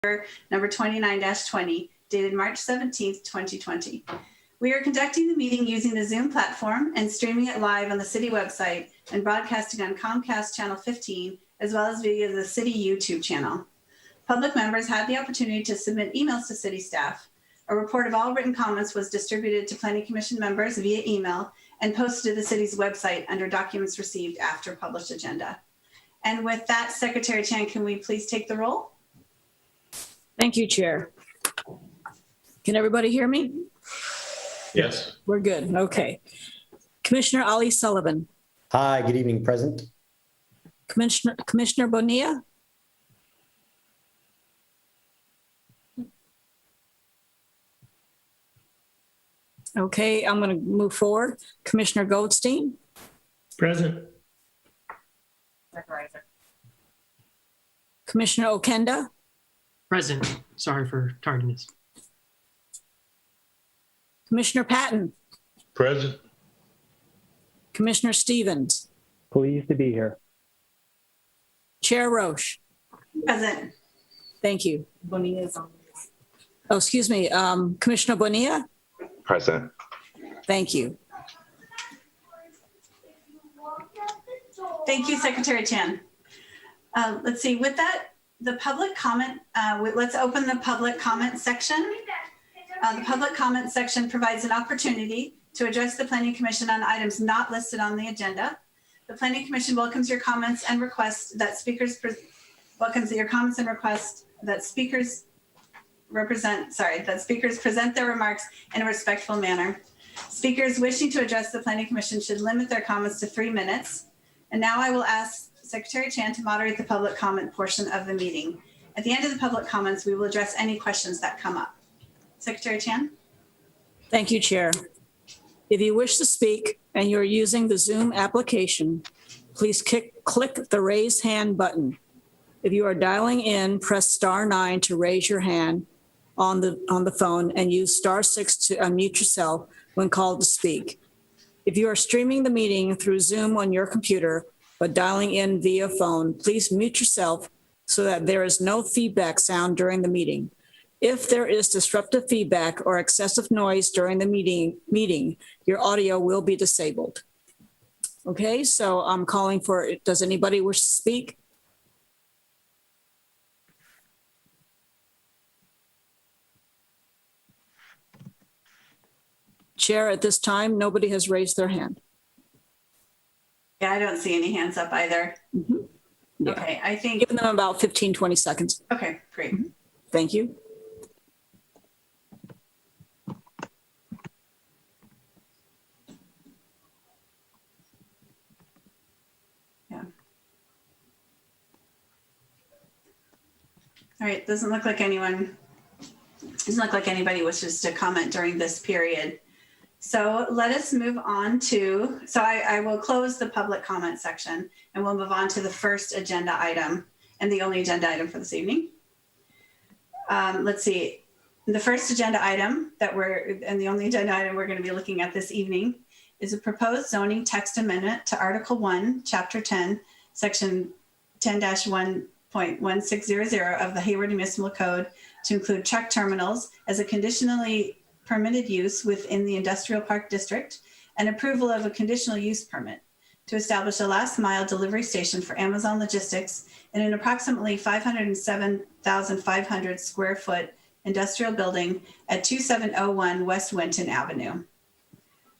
number 29-20, dated March 17th, 2020. We are conducting the meeting using the Zoom platform and streaming it live on the city website and broadcasting on Comcast Channel 15, as well as via the city YouTube channel. Public members had the opportunity to submit emails to city staff. A report of all written comments was distributed to Planning Commission members via email and posted to the city's website under documents received after published agenda. And with that, Secretary Chan, can we please take the roll? Thank you, Chair. Can everybody hear me? Yes. We're good. Okay. Commissioner Ali Sullivan. Hi, good evening, present. Commissioner Bonilla. Okay, I'm going to move forward. Commissioner Goldstein. Present. Commissioner Okenda. Present. Sorry for tardiness. Commissioner Patton. Present. Commissioner Stevens. Pleased to be here. Chair Roche. Present. Thank you. Bonilla is on. Oh, excuse me. Commissioner Bonilla. Present. Thank you. Thank you, Secretary Chan. Let's see, with that, the public comment, let's open the public comment section. The public comment section provides an opportunity to address the Planning Commission on items not listed on the agenda. The Planning Commission welcomes your comments and requests that speakers present their remarks in a respectful manner. Speakers wishing to address the Planning Commission should limit their comments to 3 minutes. And now I will ask Secretary Chan to moderate the public comment portion of the meeting. At the end of the public comments, we will address any questions that come up. Secretary Chan. Thank you, Chair. If you wish to speak and you're using the Zoom application, please click the raise hand button. If you are dialing in, press *9 to raise your hand on the phone and use *6 to unmute yourself when called to speak. If you are streaming the meeting through Zoom on your computer, but dialing in via phone, please mute yourself so that there is no feedback sound during the meeting. If there is disruptive feedback or excessive noise during the meeting, your audio will be disabled. Okay, so I'm calling for, does anybody wish to speak? Chair, at this time, nobody has raised their hand. Yeah, I don't see any hands up either. Mm-hmm. Yeah. Okay, I think. Give them about 15, 20 seconds. Okay, great. Mm-hmm. Thank you. Yeah. All right, doesn't look like anybody wishes to comment during this period. So let us move on to, I will close the public comment section and we'll move on to the first agenda item and the only agenda item for this evening. Let's see, the first agenda item and the only agenda item we're going to be looking at this evening is a proposed zoning text amendment to Article 1, Chapter 10, Section 10-1.1600 of the Hayward Municipal Code to include truck terminals as a conditionally permitted use within the Industrial Park District and approval of a conditional use permit to establish a last mile delivery station for Amazon Logistics in an approximately 507,500 square foot industrial building at 2701 West Winton Avenue.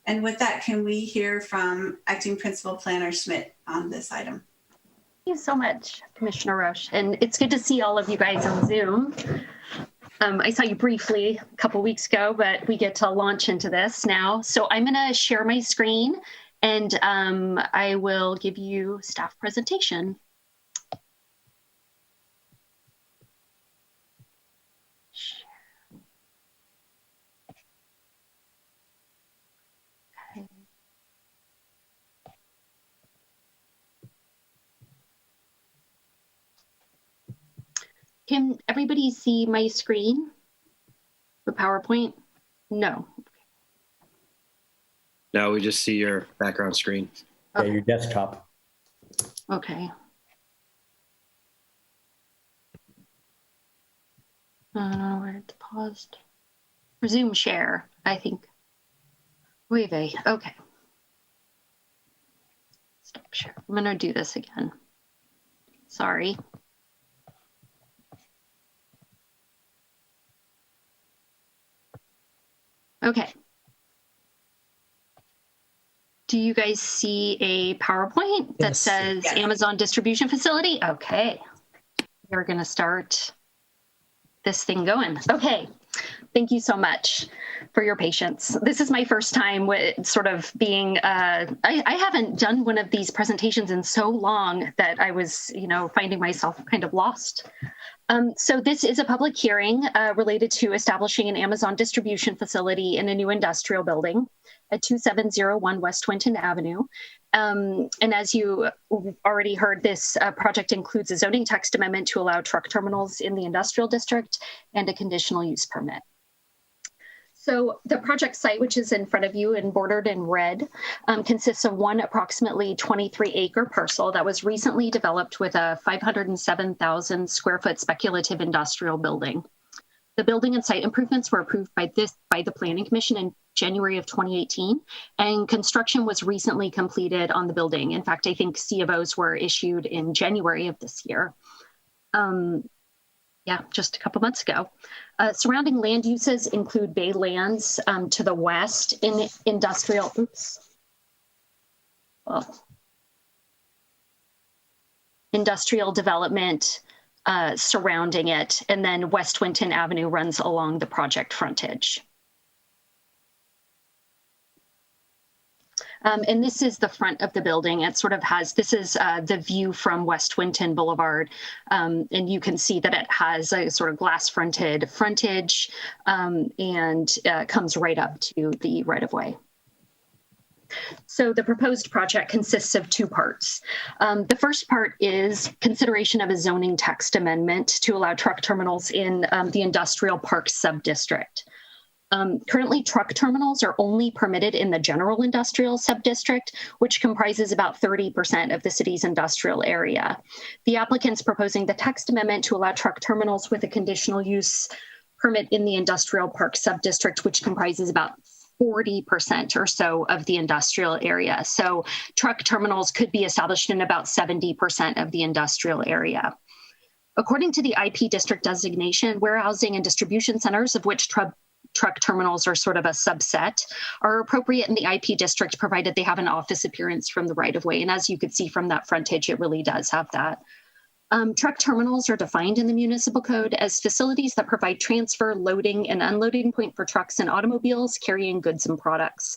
And with that, can we hear from Acting Principal Planner Schmidt on this item? Thank you so much, Commissioner Roche. And it's good to see all of you guys on Zoom. I saw you briefly a couple weeks ago, but we get to launch into this now. So I'm going to share my screen and I will give you staff presentation. Okay. Can everybody see my screen? The PowerPoint? No. No, we just see your background screen. Yeah, your desktop. Okay. Where it's paused. Resume share, I think. Wait, okay. Stop share. I'm going to do this again. Sorry. Okay. Do you guys see a PowerPoint that Yes. says Yes. Amazon distribution facility? Okay. We're going to start this thing going. Okay. Thank you so much for your patience. This is my first time with sort of being, I haven't done one of these presentations in so long that I was, finding myself kind of lost. So this is a public hearing related to establishing an Amazon distribution facility in a new industrial building at 2701 West Winton Avenue. And as you already heard, this project includes a zoning text amendment to allow truck terminals in the industrial district and a conditional use permit. So the project site, which is in front of you and bordered in red, consists of one approximately 23-acre parcel that was recently developed with a 507,000 square foot speculative industrial building. The building and site improvements were approved by the Planning Commission in January of 2018, and construction was recently completed on the building. In fact, I think C of Os were issued in January of this year. Just a couple months ago. Surrounding land uses include bay lands to the west in industrial, industrial development surrounding it, and then West Winton Avenue runs along the project frontage. And this is the front of the building. It sort of has, this is the view from West Winton Boulevard. And you can see that it has a sort of glass fronted frontage and comes right up to the right of way. So the proposed project consists of two parts. The first part is consideration of a zoning text amendment to allow truck terminals in the industrial park subdistrict. Currently, truck terminals are only permitted in the general industrial subdistrict, which comprises about 30% of the city's industrial area. The applicant's proposing the text amendment to allow truck terminals with a conditional use permit in the industrial park subdistrict, which comprises about 40% or so of the industrial area. So truck terminals could be established in about 70% of the industrial area. According to the IP district designation, warehousing and distribution centers, of which truck terminals are sort of a subset, are appropriate in the IP district, provided they have an office appearance from the right-of-way. And as you could see from that frontage, it really does have that. Truck terminals are defined in the municipal code as facilities that provide transfer, loading, and unloading point for trucks and automobiles carrying goods and products.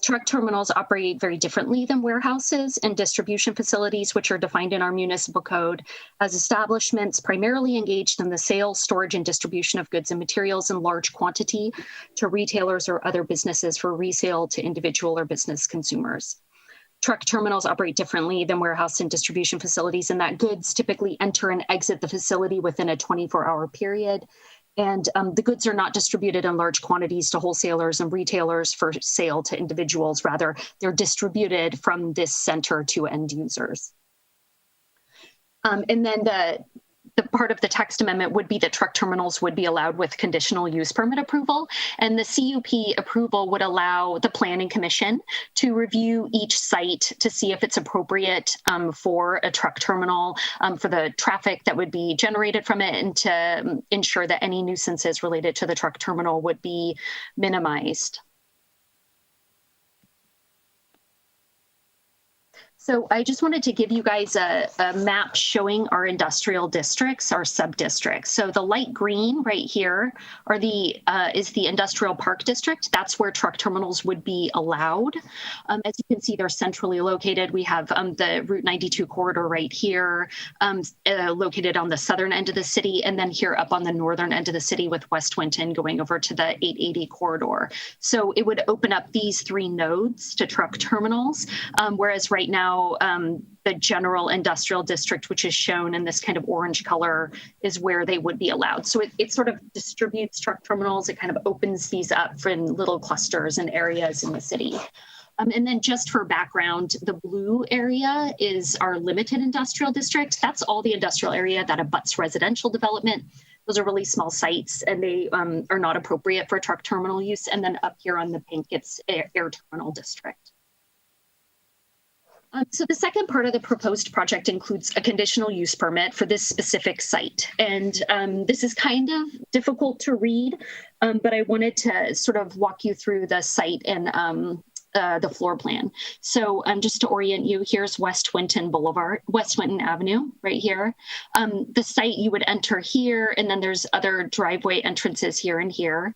Truck terminals operate very differently than warehouses and distribution facilities, which are defined in our municipal code as establishments primarily engaged in the sale, storage, and distribution of goods and materials in large quantity to retailers or other businesses for resale to individual or business consumers. Truck terminals operate differently than warehouse and distribution facilities in that goods typically enter and exit the facility within a 24-hour period. And the goods are not distributed in large quantities to wholesalers and retailers for sale to individuals. Rather, they're distributed from this center to end users. And then the part of the text amendment would be that truck terminals would be allowed with conditional use permit approval. And the CUP approval would allow the Planning Commission to review each site to see if it's appropriate for a truck terminal, for the traffic that would be generated from it, and to ensure that any nuisances related to the truck terminal would be minimized. So I just wanted to give you guys a map showing our industrial districts, our sub-districts. So the light green right here are is the industrial park district. That's where truck terminals would be allowed. As you can see, they're centrally located. We have the Route 92 corridor right here, located on the southern end of the city, and then here up on the northern end of the city with West Winton going over to the 880 corridor. So it would open up these three nodes to truck terminals, whereas right now, the general industrial district, which is shown in this kind of orange color, is where they would be allowed. So it sort of distributes truck terminals. It kind of opens these up in little clusters and areas in the city. And then just for background, the blue area is our limited industrial district. That's all the industrial area that abuts residential development. Those are really small sites, and they are not appropriate for truck terminal use. And then up here on the pink, it's air terminal district. So the second part of the proposed project includes a conditional use permit for this specific site. And this is kind of difficult to read, but I wanted to sort of walk you through the site and the floor plan. So just to orient you, here's West Winton Avenue right here. The site you would enter here, and then there's other driveway entrances here and here.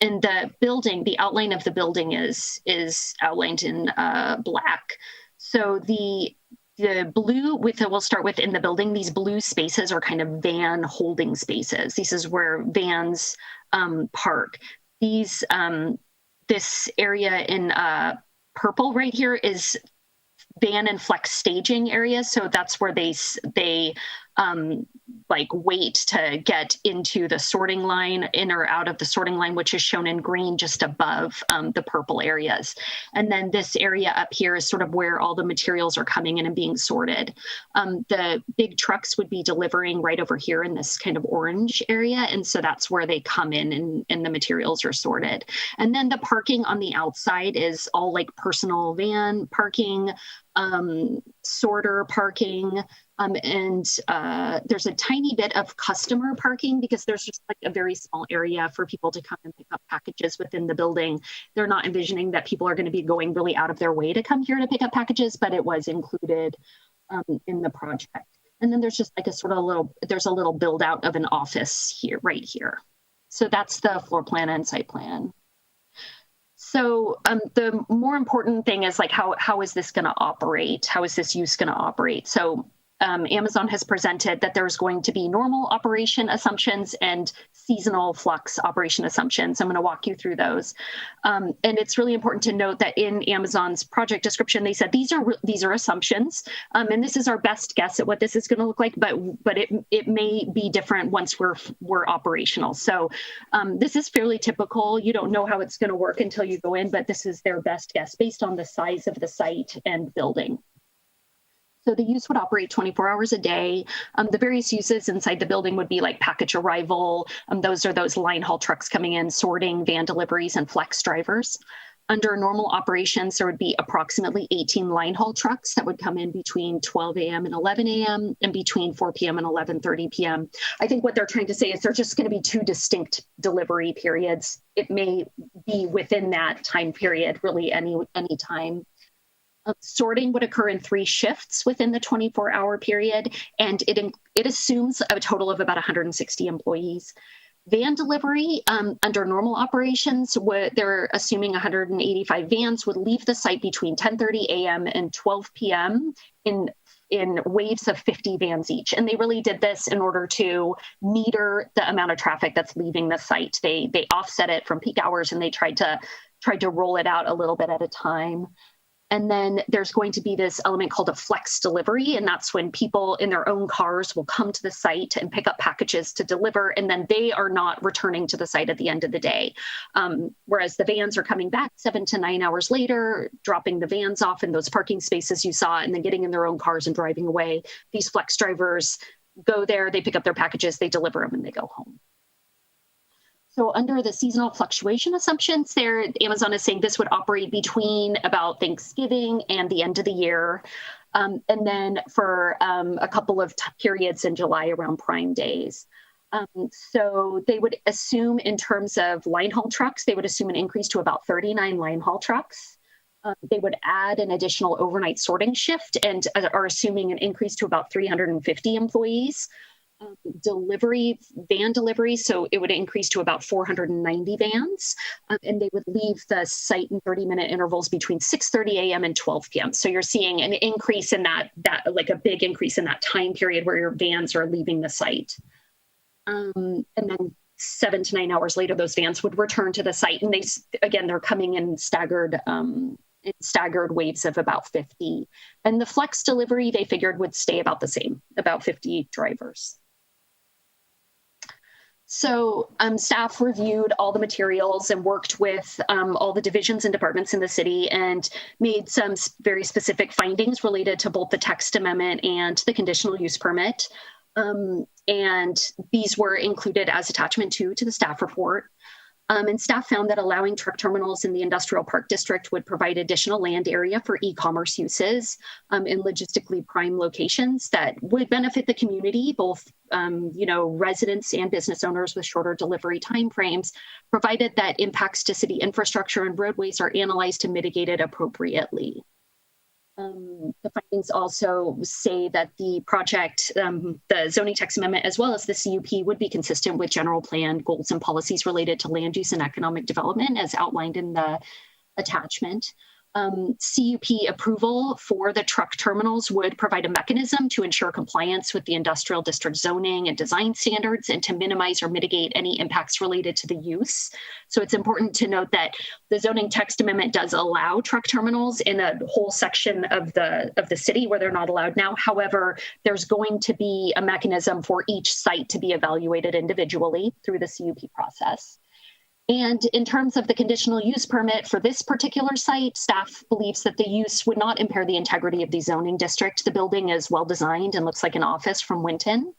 And the building, the outline of the building is outlined in black. So the blue we'll start with in the building, these blue spaces are kind of van holding spaces. This is where vans park. This area in purple right here is van and flex staging areas. So that's where they like wait to get into the sorting line, in or out of the sorting line, which is shown in green just above the purple areas. And then this area up here is sort of where all the materials are coming in and being sorted. The big trucks would be delivering right over here in this kind of orange area. And so that's where they come in and the materials are sorted. And then the parking on the outside is all like personal van parking, sorter parking, and there's a tiny bit of customer parking because there's just like a very small area for people to come and pick up packages within the building. They're not envisioning that people are going to be going really out of their way to come here to pick up packages, but it was included in the project. And then there's just like there's a little build out of an office here, right here. So that's the floor plan and site plan. So the more important thing is like, how is this going to operate? How is this use going to operate? So Amazon has presented that there's going to be normal operation assumptions and seasonal flux operation assumptions. I'm going to walk you through those. And it's really important to note that in Amazon's project description, they said these are assumptions, and this is our best guess at what this is going to look like, but it may be different once we're operational. So this is fairly typical. You don't know how it's going to work until you go in, but this is their best guess based on the size of the site and building. So the use would operate 24 hours a day. The various uses inside the building would be like package arrival. Those are those line haul trucks coming in, sorting, van deliveries, and flex drivers. Under normal operations, there would be approximately 18 line haul trucks that would come in between 12 a.m. and 11 a.m. and between 4 p.m. and 11:30 p.m. I think what they're trying to say is there's just going to be two distinct delivery periods. It may be within that time period, really any time. Sorting would occur in 3 shifts within the 24-hour period, and it assumes a total of about 160 employees. Van delivery, under normal operations, they're assuming 185 vans would leave the site between 10:30 a.m. and 12 p.m. in waves of 50 vans each. And they really did this in order to meter the amount of traffic that's leaving the site. They offset it from peak hours, and they tried to roll it out a little bit at a time. And then there's going to be this element called a flex delivery. And that's when people in their own cars will come to the site and pick up packages to deliver. And then they are not returning to the site at the end of the day. Whereas the vans are coming back 7 to 9 hours later, dropping the vans off in those parking spaces you saw, and then getting in their own cars and driving away. These flex drivers go there, they pick up their packages, they deliver them, and they go home. So under the seasonal fluctuation assumptions there, Amazon is saying this would operate between about Thanksgiving and the end of the year. And then for a couple of periods in July around Prime days. So they would assume in terms of line haul trucks, they would assume an increase to about 39 line haul trucks. They would add an additional overnight sorting shift and are assuming an increase to about 350 employees. Van delivery, so it would increase to about 490 vans, and they would leave the site in 30-minute intervals between 6:30 a.m. and 12 p.m. So you're seeing an increase in that like a big increase in that time period where your vans are leaving the site. And then 7 to 9 hours later, those vans would return to the site, and they're coming in staggered waves of about 50. And the flex delivery they figured would stay about the same, about 50 drivers. So staff reviewed all the materials and worked with all the divisions and departments in the city and made some very specific findings related to both the text amendment and the conditional use permit. And these were included as attachment 2 to the staff report. And staff found that allowing truck terminals in the industrial park district would provide additional land area for e-commerce uses in logistically prime locations that would benefit the community, both residents and business owners with shorter delivery timeframes, provided that impacts to city infrastructure and roadways are analyzed to mitigate it appropriately. The findings also say that the project, the zoning text amendment, as well as the CUP, would be consistent with general plan goals and policies related to land use and economic development as outlined in the attachment. CUP approval for the truck terminals would provide a mechanism to ensure compliance with the industrial district zoning and design standards and to minimize or mitigate any impacts related to the use. So it's important to note that the zoning text amendment does allow truck terminals in a whole section of the city where they're not allowed now. However, there's going to be a mechanism for each site to be evaluated individually through the CUP process. And in terms of the conditional use permit for this particular site, staff believes that the use would not impair the integrity of the zoning district. The building is well designed and looks like an office from Winton.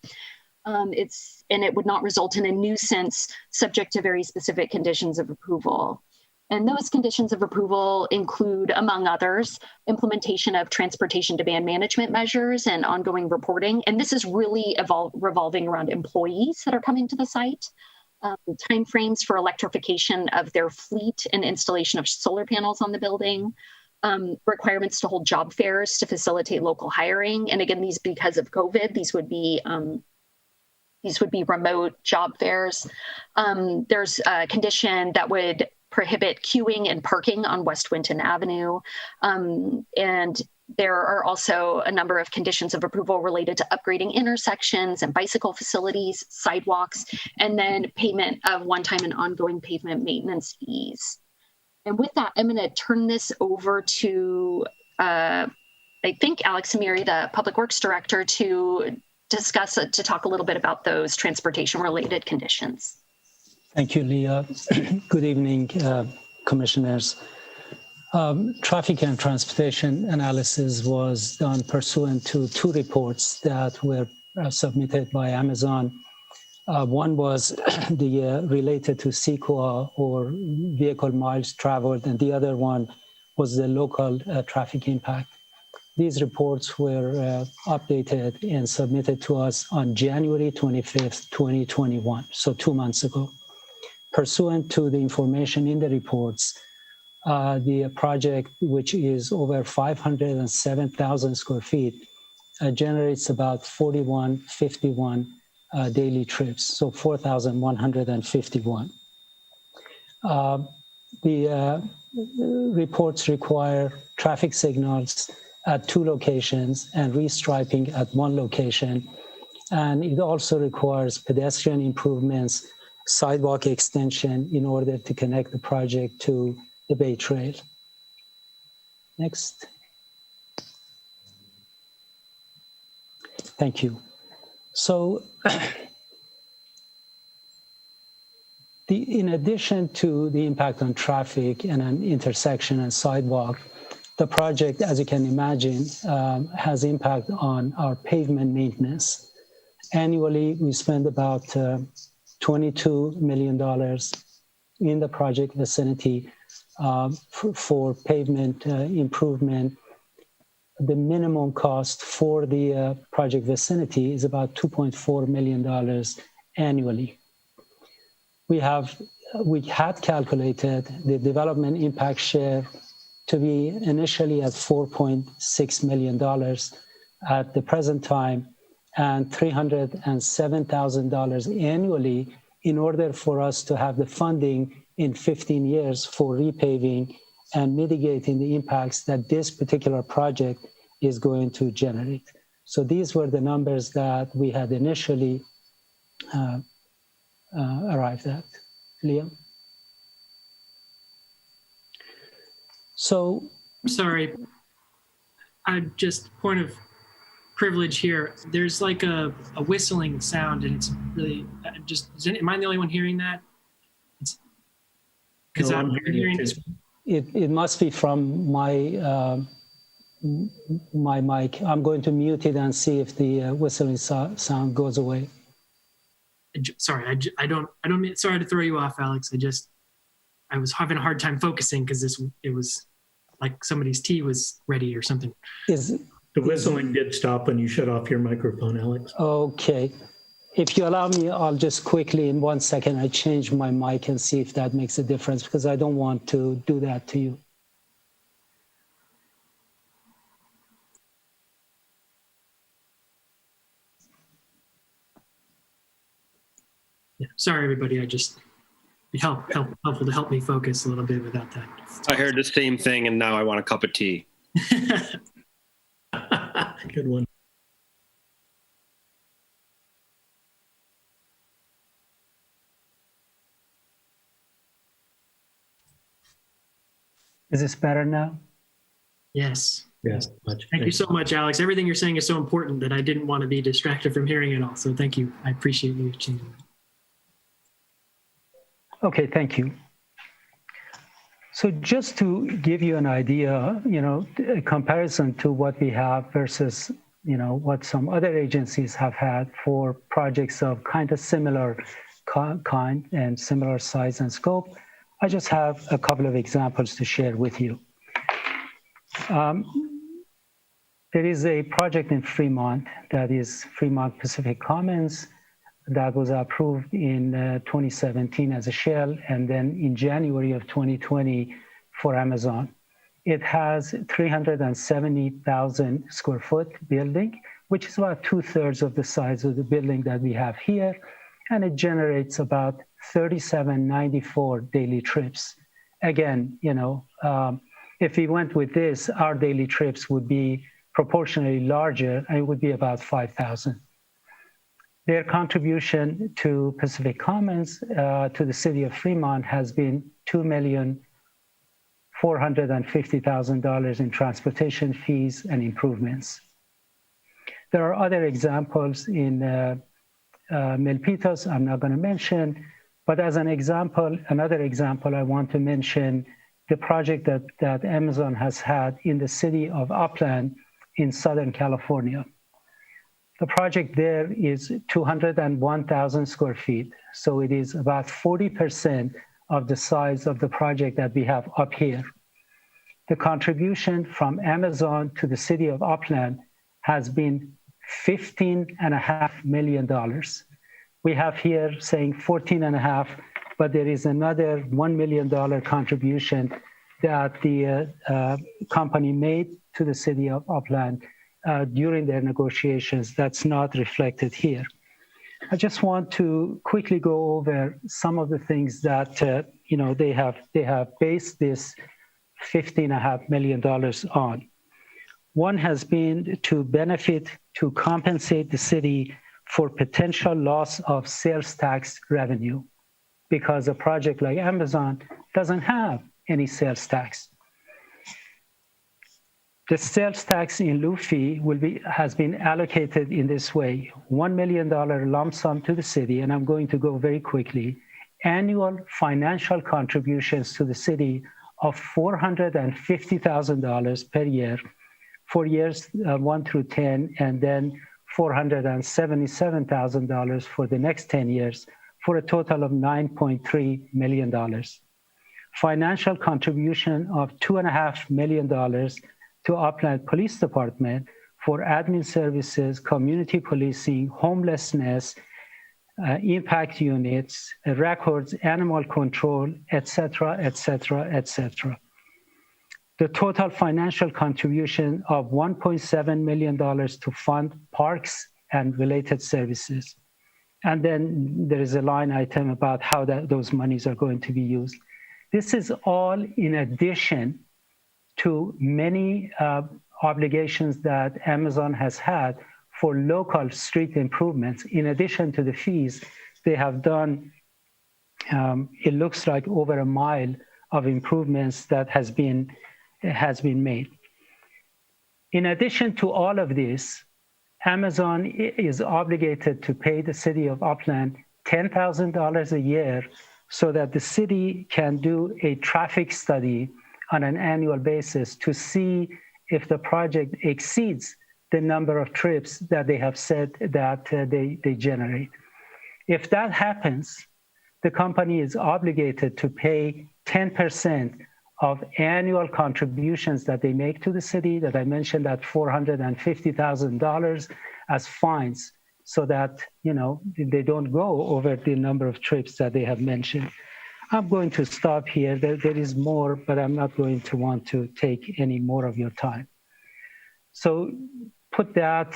And it would not result in a nuisance subject to very specific conditions of approval. And those conditions of approval include, among others, implementation of transportation demand management measures and ongoing reporting. And this is really revolving around employees that are coming to the site. Timeframes for electrification of their fleet and installation of solar panels on the building, requirements to hold job fairs to facilitate local hiring. And again, these, because of COVID, these would be remote job fairs. There's a condition that would prohibit queuing and parking on West Winton Avenue. And there are also a number of conditions of approval related to upgrading intersections and bicycle facilities, sidewalks, and then payment of one-time and ongoing pavement maintenance fees. And with that, I'm going to turn this over to, I think, Alex Amiri, the Public Works Director, to talk a little bit about those transportation-related conditions. Thank you, Leah. Good evening, commissioners. Traffic and transportation analysis was done pursuant to 2 reports that were submitted by Amazon. One was related to CEQA or vehicle miles traveled, and the other one was the local traffic impact. These reports were updated and submitted to us on January 25th, 2021, so 2 months ago. Pursuant to the information in the reports, the project, which is over 507,000 square feet, generates about 51 daily trips, so 4,151. The reports require traffic signals at 2 locations and restriping at 1 location. And it also requires pedestrian improvements, sidewalk extension in order to connect the project to the Bay Trail. Next. Thank you. So in addition to the impact on traffic and an intersection and sidewalk, the project, as you can imagine, has impact on our pavement maintenance. Annually, we spend about $22 million in the project vicinity for pavement improvement. The minimum cost for the project vicinity is about $2.4 million annually. We had calculated the development impact share to be initially at $4.6 million at the present time, and $307,000 annually in order for us to have the funding in 15 years for repaving and mitigating the impacts that this particular project is going to generate. So these were the numbers that we had initially arrived at. Liam? So, Sorry, I just point of privilege here. There's like a whistling sound, and it's really am I the only one hearing that? Because No, I'm I'm hearing hearing it this. too. it must be from my my mic. I'm going to mute it and see if the whistling sound goes away. sorry, I don't mean, sorry to throw you off, Alex. I was having a hard time focusing because it was like somebody's tea was ready or something. Is The whistling did stop when you shut off your microphone, Alex. okay. If you allow me, I'll just quickly, in 1 second, I change my mic and see if that makes a difference, because I don't want to do that to you. Yeah. Sorry, everybody. Be helpful to help me focus a little bit without that. I heard the same thing, and now I want a cup of tea. Good one. Is this better now? Yes. Yes, much. Thank you so much, Alex. Everything you're saying is so important that I didn't want to be distracted from hearing it all. So thank you. I appreciate you changing that. Okay, thank you. So just to give you an idea, a comparison to what we have versus, what some other agencies have had for projects of kind of similar kind and similar size and scope, I just have a couple of examples to share with you. There is a project in Fremont that is Fremont Pacific Commons that was approved in 2017 as a shell, and then in January of 2020 for Amazon. It has 370,000 square foot building, which is about 2/3 of the size of the building that we have here, and it generates about 3794 daily trips. Again, if we went with this, our daily trips would be proportionally larger, and it would be about 5,000. Their contribution to Pacific Commons, to the city of Fremont, has been $2,450,000 in transportation fees and improvements. There are other examples in Milpitas I'm not going to mention, but as an example, another example I want to mention, the project that Amazon has had in the city of Upland in Southern California. The project there is 201,000 square feet. So it is about 40% of the size of the project that we have up here. The contribution from Amazon to the city of Upland has been $15.5 million. We have here saying 14.5, but there is another $1 million contribution that the company made to the city of Upland during their negotiations. That's not reflected here. I just want to quickly go over some of the things that they have based this $15.5 million on. One has been to compensate the city for potential loss of sales tax revenue, because a project like Amazon doesn't have any sales tax. The sales tax in lieu fee has been allocated in this way: $1 million lump sum to the city, and I'm going to go very quickly. Annual financial contributions to the city of $450,000 per year for years 1 through 10, and then $477,000 for the next 10 years, for a total of $9.3 million. Financial contribution of $2.5 million to Upland Police Department for admin services, community policing, homelessness, impact units, records, animal control, etc., etc., etc. The total financial contribution of $1.7 million to fund parks and related services. And then there is a line item about how those monies are going to be used. This is all in addition to many obligations that Amazon has had for local street improvements. In addition to the fees, they have done, it looks like over 1 mile of improvements that has been made. In addition to all of this, Amazon is obligated to pay the city of Upland $10,000 a year so that the city can do a traffic study on an annual basis to see if the project exceeds the number of trips that they have said that they generate. If that happens, the company is obligated to pay 10% of annual contributions that they make to the city, that I mentioned, that $450,000 as fines, so that, you know, they don't go over the number of trips that they have mentioned. I'm going to stop here. There is more, but I'm not going to want to take any more of your time. So put that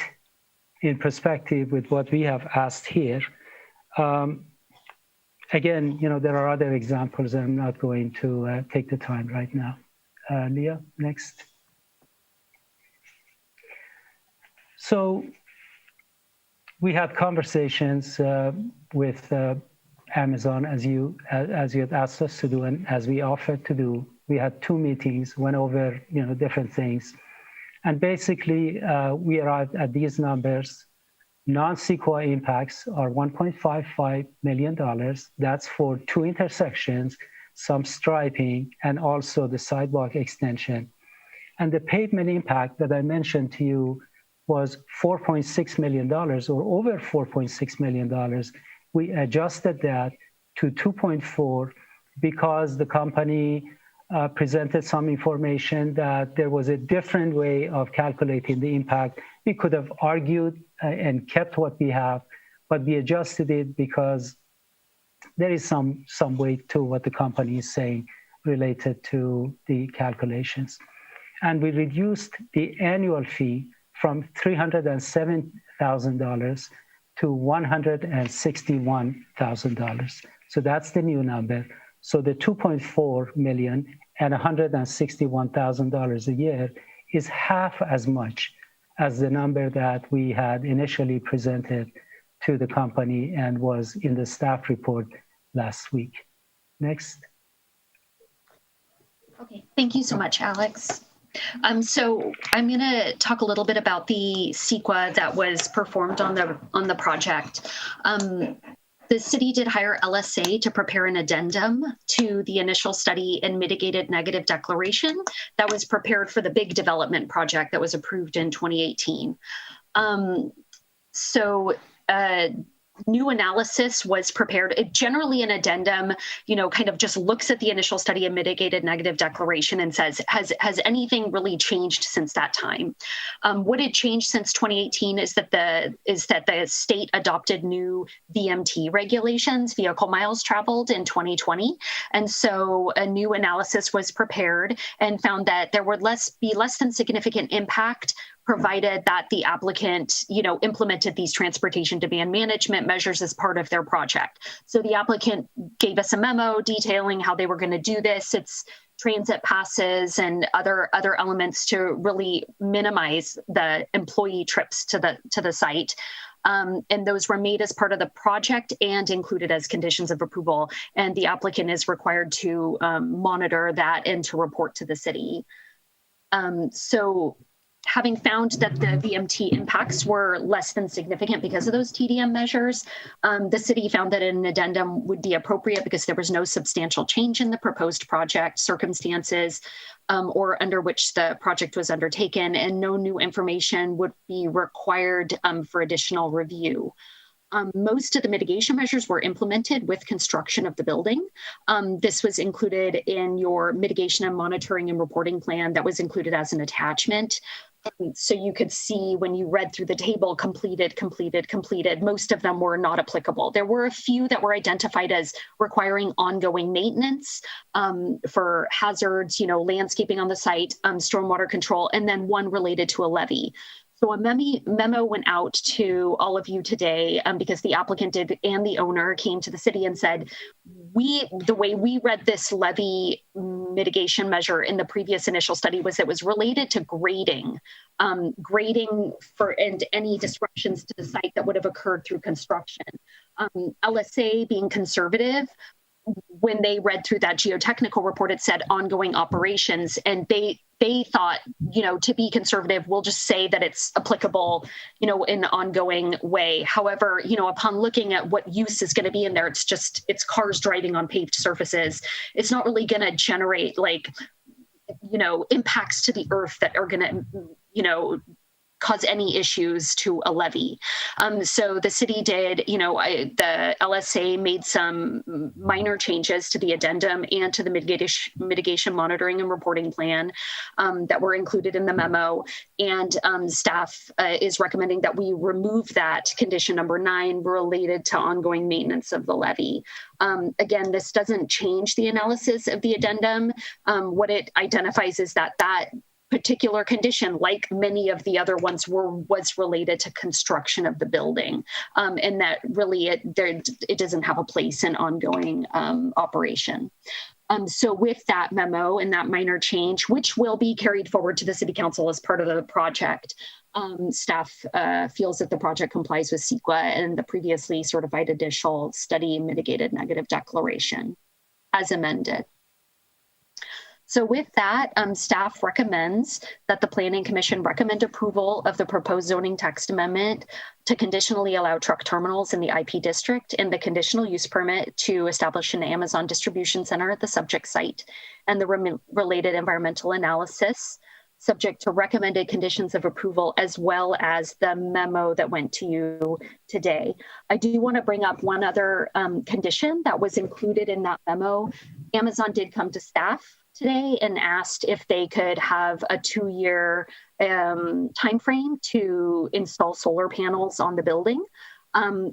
in perspective with what we have asked here. Again, you know, there are other examples, and I'm not going to take the time right now. Leah, next. So we had conversations with Amazon, as you had asked us to do, and as we offered to do. We had 2 meetings, went over, you know, different things, and basically we arrived at these numbers. Non-CEQA impacts are $1.55 million. That's for 2 intersections, some striping, and also the sidewalk extension. And the pavement impact that I mentioned to you was $4.6 million, or over $4.6 million. We adjusted that to 2.4 because the company presented some information that there was a different way of calculating the impact. We could have argued and kept what we have, but we adjusted it because there is some weight to what the company is saying related to the calculations. And we reduced the annual fee from $307,000 to $161,000. So that's the new number. So the 2.4 million and $161,000 a year is half as much as the number that we had initially presented to the company and was in the staff report last week. Next. Okay, thank you so much, Alex. So I'm going to talk a little bit about the CEQA that was performed on the project. The city did hire LSA to prepare an addendum to the initial study and mitigated negative declaration that was prepared for the big development project that was approved in 2018. New analysis was prepared. Generally, an addendum, you know, kind of just looks at the initial study and mitigated negative declaration and says, has anything really changed since that time? What had changed since 2018 is that the state adopted new VMT regulations, vehicle miles traveled, in 2020, and so a new analysis was prepared and found that there would be less than significant impact, provided that the applicant, you know, implemented these transportation demand management measures as part of their project. So the applicant gave us a memo detailing how they were going to do this. It's transit passes and other elements to really minimize the employee trips to the site. And those were made as part of the project and included as conditions of approval. And the applicant is required to monitor that and to report to the city. So having found that the VMT impacts were less than significant because of those TDM measures, the city found that an addendum would be appropriate because there was no substantial change in the proposed project circumstances or under which the project was undertaken, and no new information would be required for additional review. Most of the mitigation measures were implemented with construction of the building. This was included in your mitigation and monitoring and reporting plan that was included as an attachment. So you could see when you read through the table, completed. Most of them were not applicable. There were a few that were identified as requiring ongoing maintenance for hazards, you know, landscaping on the site, stormwater control, and then one related to a levee. So a memo went out to all of you today because the applicant did and the owner came to the city and said, the way we read this levee mitigation measure in the previous initial study was it was related to grading and any disruptions to the site that would have occurred through construction. LSA being conservative, when they read through that geotechnical report, it said ongoing operations, and they thought, you know, to be conservative, we'll just say that it's applicable, you know, in an ongoing way. However, you know, upon looking at what use is going to be in there, it's cars driving on paved surfaces. It's not really going to generate, like, you know, impacts to the earth that are going to, you know, cause any issues to a levee. So the city did, the LSA made some minor changes to the addendum and to the mitigation monitoring and reporting plan that were included in the memo. And staff is recommending that we remove that condition number 9 related to ongoing maintenance of the levee. Again, this doesn't change the analysis of the addendum. What it identifies is that particular condition, like many of the other ones, was related to construction of the building, and that really it doesn't have a place in ongoing operation. So with that memo and that minor change, which will be carried forward to the City Council as part of the project, staff feels that the project complies with CEQA and the previously certified initial study mitigated negative declaration as amended. So with that, staff recommends that the Planning Commission recommend approval of the proposed zoning text amendment to conditionally allow truck terminals in the IP district and the conditional use permit to establish an Amazon distribution center at the subject site and the related environmental analysis, subject to recommended conditions of approval, as well as the memo that went to you today. I do want to bring up one other condition that was included in that memo. Amazon did come to staff today and asked if they could have a 2-year timeframe to install solar panels on the building.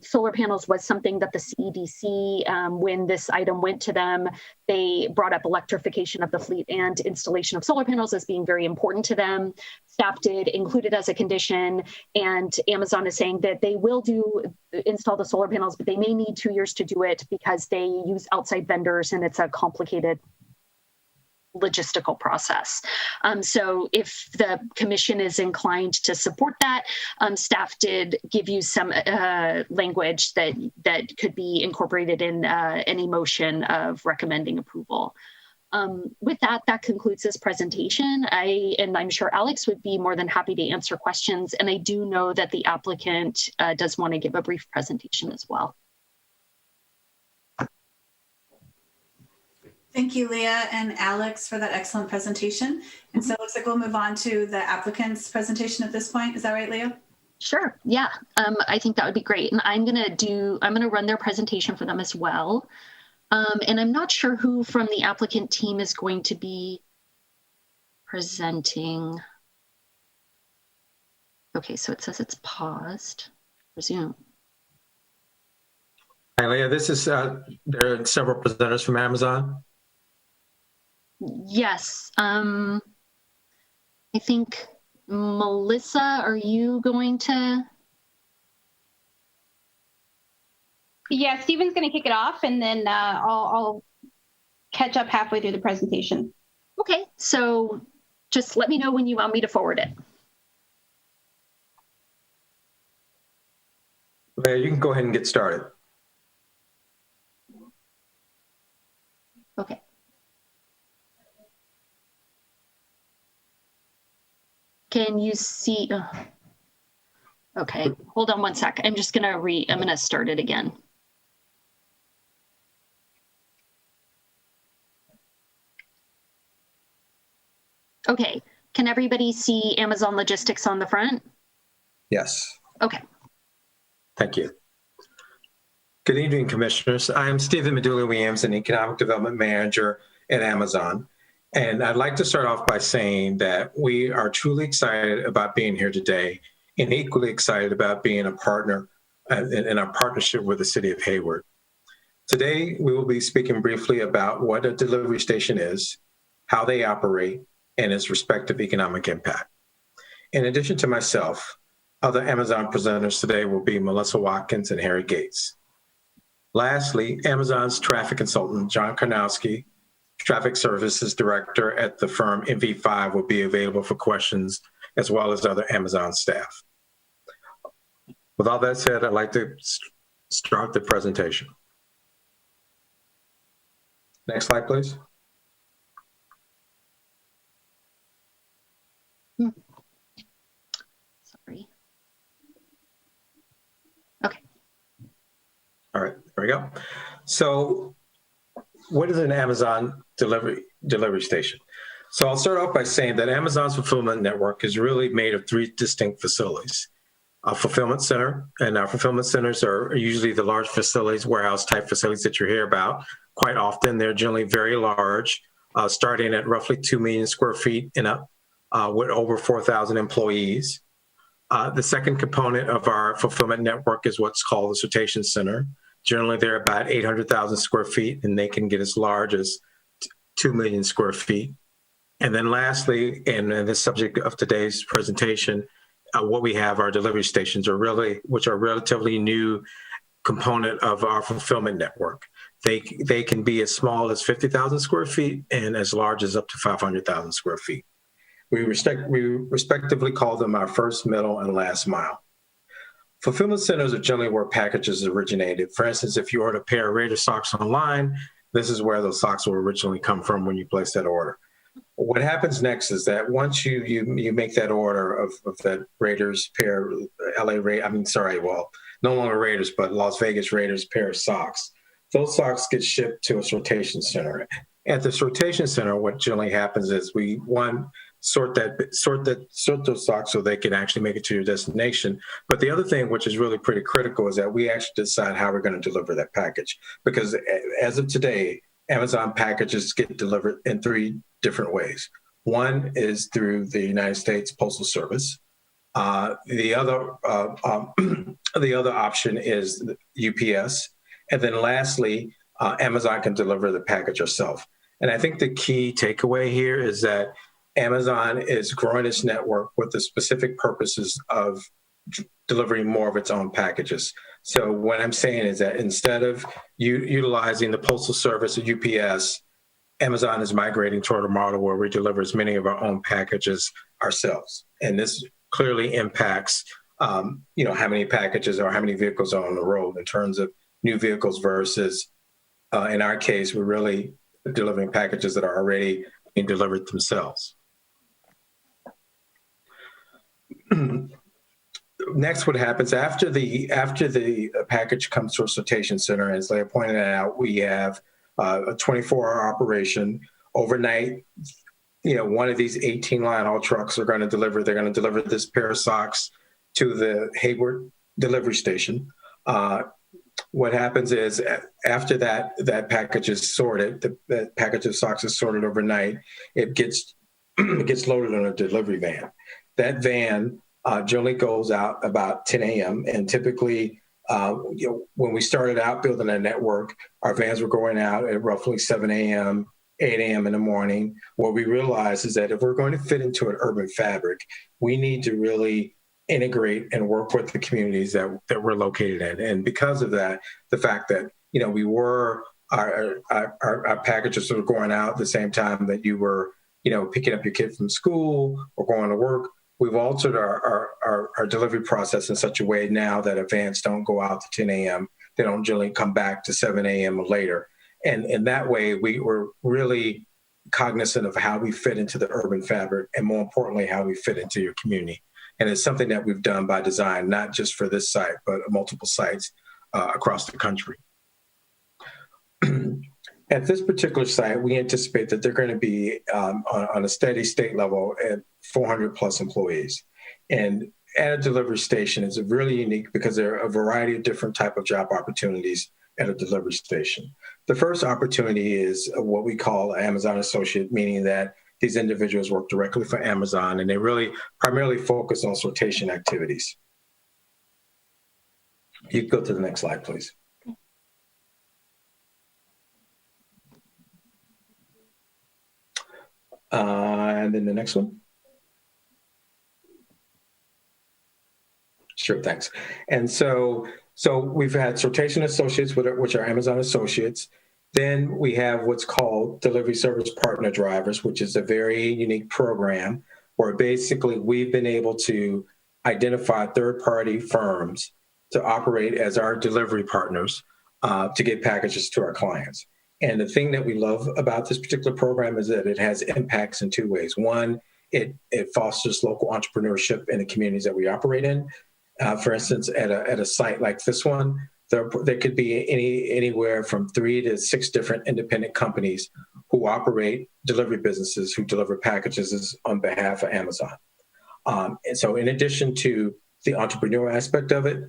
Solar panels was something that the CEDC, when this item went to them, they brought up electrification of the fleet and installation of solar panels as being very important to them. Staff did include it as a condition, and Amazon is saying that they will install the solar panels, but they may need 2 years to do it because they use outside vendors and it's a complicated logistical process. So if the commission is inclined to support that, staff did give you some language that could be incorporated in any motion of recommending approval. With that concludes this presentation. I'm sure Alex would be more than happy to answer questions. And I do know that the applicant does want to give a brief presentation as well. Thank you, Leah and Alex, for that excellent presentation. And so it looks like we'll move on to the applicant's presentation at this point. Is that right, Leah? Sure. Yeah, I think that would be great. And I'm going to run their presentation for them as well. And I'm not sure who from the applicant team is going to be presenting. Okay, so it says it's paused. Resume. Hi, Leah. This is, there are several presenters from Amazon. Yes. I think, Melissa, are you going to? Yeah, Stephen's going to kick it off, and then I'll catch up halfway through the presentation. Okay, so just let me know when you want me to forward it. Leah, you can go ahead and get started. Okay. Can you see? Okay, hold on one sec. I'm just gonna I'm gonna start it again. Okay, can everybody see Amazon Logistics on the front? Yes. Okay. Thank you. Good evening, Commissioners. I'm Stephen Medula-Williams, an Economic Development Manager at Amazon. And I'd like to start off by saying that we are truly excited about being here today and equally excited about being a partner in our partnership with the City of Hayward. Today, we will be speaking briefly about what a delivery station is, how they operate, and its respective economic impact. In addition to myself, other Amazon presenters today will be Melissa Watkins and Harry Gates. Lastly, Amazon's traffic consultant, John Karnowski, Traffic Services Director at the firm MV5, will be available for questions, as well as other Amazon staff. With all that said, I'd like to start the presentation. Next slide, please. Sorry. Okay. All right, there we go. So what is an Amazon delivery station? So I'll start off by saying that Amazon's fulfillment network is really made of 3 distinct facilities. A fulfillment center, and our fulfillment centers are usually the large facilities, warehouse type facilities that you hear about quite often. They're generally very large, starting at roughly 2 million square feet and up, with over 4,000 employees. The second component of our fulfillment network is what's called the sortation center. Generally, they're about 800,000 square feet, and they can get as large as 2 million square feet. And then lastly, and the subject of today's presentation, what we have are delivery stations, which are a relatively new component of our fulfillment network. They can be as small as 50,000 square feet and as large as up to 500,000 square feet. We respectively call them our first, middle, and last mile. Fulfillment centers are generally where packages originated. For instance, if you order a pair of Raider socks online, this is where those socks will originally come from when you place that order. What happens next is that once you make that order of that Raiders pair, no longer Raiders, but Las Vegas Raiders pair of socks, those socks get shipped to a sortation center. At the sortation center, what generally happens is we sort those socks so they can actually make it to your destination. But the other thing, which is really pretty critical, is that we actually decide how we're going to deliver that package. Because as of today, Amazon packages get delivered in 3 different ways. One is through the United States Postal Service. The other option is UPS. And then lastly, Amazon can deliver the package herself. And I think the key takeaway here is that Amazon is growing its network with the specific purposes of delivering more of its own packages. So what I'm saying is that instead of utilizing the Postal Service or UPS, Amazon is migrating toward a model where we deliver as many of our own packages ourselves. And this clearly impacts, how many packages or how many vehicles are on the road in terms of new vehicles versus, in our case, we're really delivering packages that are already being delivered themselves. Next, what happens after the package comes to a sortation center, as I pointed out, we have a 24-hour operation. Overnight, one of these 18 line haul trucks are going to deliver. They're going to deliver this pair of socks to the Hayward delivery station. What happens is after that package is sorted, the package of socks is sorted overnight. It gets loaded on a delivery van. That van generally goes out about 10 a.m. And typically, when we started out building a network, our vans were going out at roughly 7 a.m., 8 a.m. in the morning. What we realized is that if we're going to fit into an urban fabric, we need to really integrate and work with the communities that we're located in. And because of that, the fact that, our packages were going out at the same time that you were, picking up your kid from school or going to work, we've altered our delivery process in such a way now that vans don't go out to 10 a.m. They don't generally come back to 7 a.m. or later. And in that way, we were really cognizant of how we fit into the urban fabric and, more importantly, how we fit into your community. And it's something that we've done by design, not just for this site, but multiple sites across the country. At this particular site, we anticipate that they're going to be on a steady state level at 400 plus employees. And at a delivery station, it's really unique because there are a variety of different type of job opportunities at a delivery station. The first opportunity is what we call Amazon Associate, meaning that these individuals work directly for Amazon and they really primarily focus on sortation activities. You can go to the next slide, please. And then the next one. Sure, thanks. And so we've had sortation associates, which are Amazon associates. Then we have what's called delivery service partner drivers, which is a very unique program where basically we've been able to identify third-party firms to operate as our delivery partners to get packages to our clients. And the thing that we love about this particular program is that it has impacts in 2 ways. One, it fosters local entrepreneurship in the communities that we operate in. For instance, at a site like this one, there could be anywhere from 3 to 6 different independent companies who operate delivery businesses who deliver packages on behalf of Amazon. And so in addition to the entrepreneur aspect of it,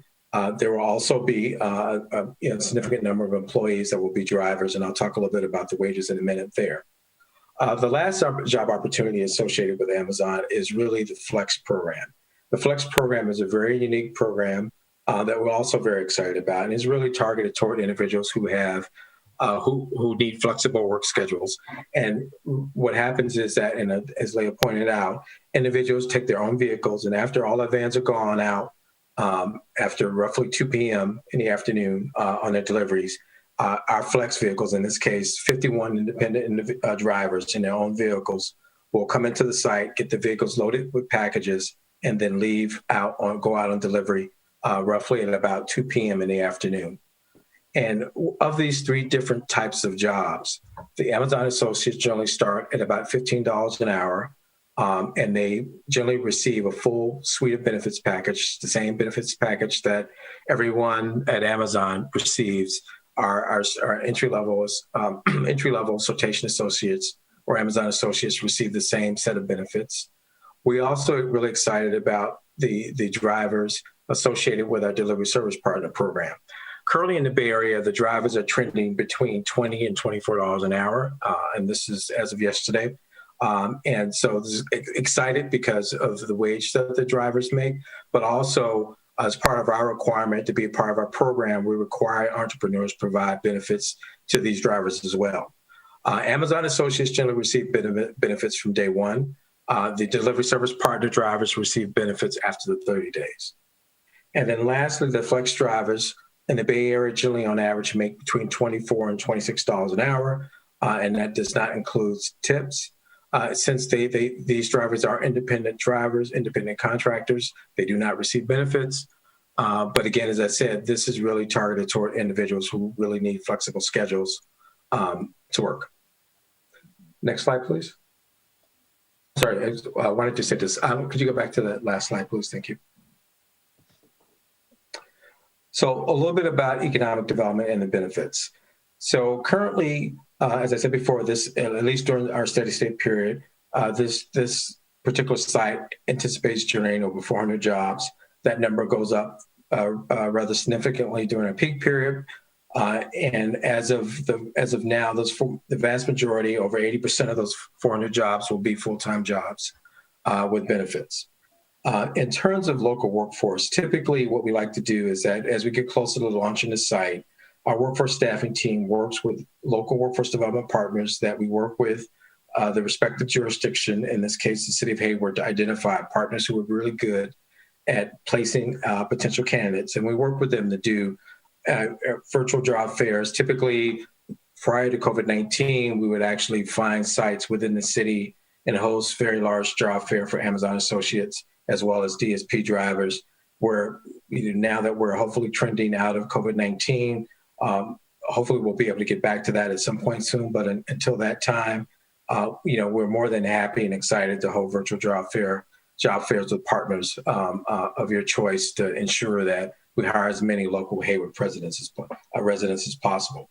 there will also be a significant number of employees that will be drivers, and I'll talk a little bit about the wages in a minute there. The last job opportunity associated with Amazon is really the Flex program. The Flex program is a very unique program that we're also very excited about, and is really targeted toward individuals who have who need flexible work schedules. And what happens is that, and as Leah pointed out, individuals take their own vehicles, and after all the vans are gone out, after roughly 2 p.m. in the afternoon on their deliveries, our flex vehicles, in this case, 51 independent drivers in their own vehicles, will come into the site, get the vehicles loaded with packages, and then go out on delivery roughly at about 2 p.m. in the afternoon. And of these 3 different types of jobs, the Amazon associates generally start at about $15 an hour, and they generally receive a full suite of benefits package, the same benefits package that everyone at Amazon receives. Our entry-level sortation associates or Amazon associates receive the same set of benefits. We also are really excited about the drivers associated with our delivery service partner program. Currently in the Bay Area, the drivers are trending between $20 and $24 an hour, and this is as of yesterday. And so this is excited because of the wage that the drivers make, but also as part of our requirement to be a part of our program, we require entrepreneurs provide benefits to these drivers as well. Amazon associates generally receive benefits from day one. The delivery service partner drivers receive benefits after the 30 days. And then lastly, the flex drivers in the Bay Area generally on average make between $24 and $26 an hour, and that does not include tips. Since these drivers are independent drivers, independent contractors, they do not receive benefits. But again, as I said, this is really targeted toward individuals who really need flexible schedules to work. Next slide, please. Sorry, I wanted to say this. Could you go back to the last slide, please? Thank you. So a little bit about economic development and the benefits. So currently, as I said before, this, at least during our steady state period, this particular site anticipates generating over 400 jobs. That number goes up rather significantly during a peak period. And as of now, the vast majority, over 80% of those 400 jobs will be full-time jobs with benefits. In terms of local workforce, typically what we like to do is that as we get closer to launching the site, our workforce staffing team works with local workforce development partners that we work with the respective jurisdiction, in this case, the city of Hayward, to identify partners who are really good at placing potential candidates. And we work with them to do virtual job fairs. Typically, prior to COVID-19, we would actually find sites within the city and host very large job fair for Amazon associates, as well as DSP drivers, where now that we're hopefully trending out of COVID-19, hopefully we'll be able to get back to that at some point soon. But until that time, we're more than happy and excited to hold virtual job fairs with partners of your choice to ensure that we hire as many local Hayward residents as possible.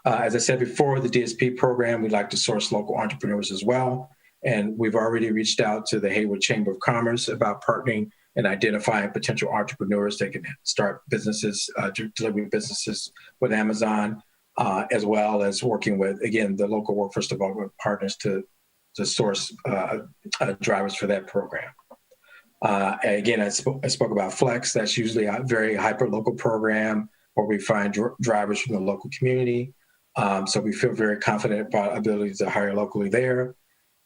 As I said before, the DSP program, we like to source local entrepreneurs as well. And we've already reached out to the Hayward Chamber of Commerce about partnering and identifying potential entrepreneurs that can start businesses, delivery businesses with Amazon, as well as working with, again, the local workforce development partners to source drivers for that program. Again, I spoke about Flex. That's usually a very hyper-local program where we find drivers from the local community. So we feel very confident about our ability to hire locally there.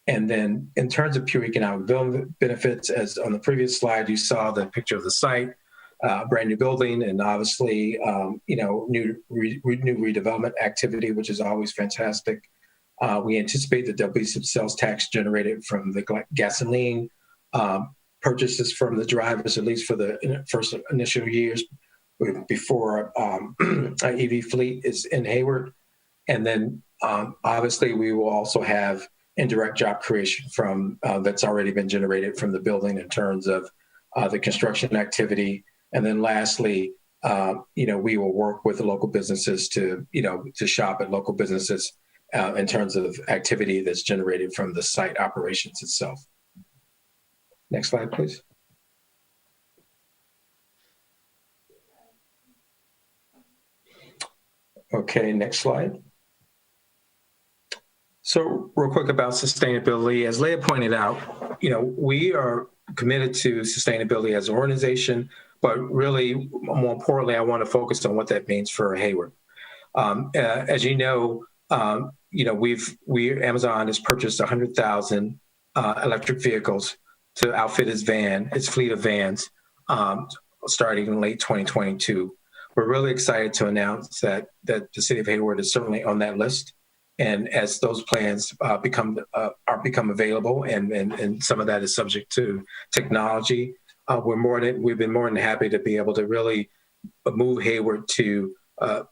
And then in terms of pure economic benefits, as on the previous slide, you saw the picture of the site, brand new building, and obviously, new redevelopment activity, which is always fantastic. We anticipate that there'll be some sales tax generated from the gasoline purchases from the drivers, at least for the first initial years before our EV fleet is in Hayward. And then obviously we will also have indirect job creation from that's already been generated from the building in terms of the construction activity. And then lastly, we will work with the local businesses to shop at local businesses in terms of activity that's generated from the site operations itself. Next slide, please. Okay, next slide. So real quick about sustainability, as Leah pointed out, we are committed to sustainability as an organization, but really more importantly, I want to focus on what that means for Hayward. As you know, Amazon has purchased 100,000 electric vehicles to outfit its fleet of vans, starting in late 2022. We're really excited to announce that the city of Hayward is certainly on that list. And as those plans become available, and some of that is subject to technology, we've been more than happy to be able to really move Hayward to the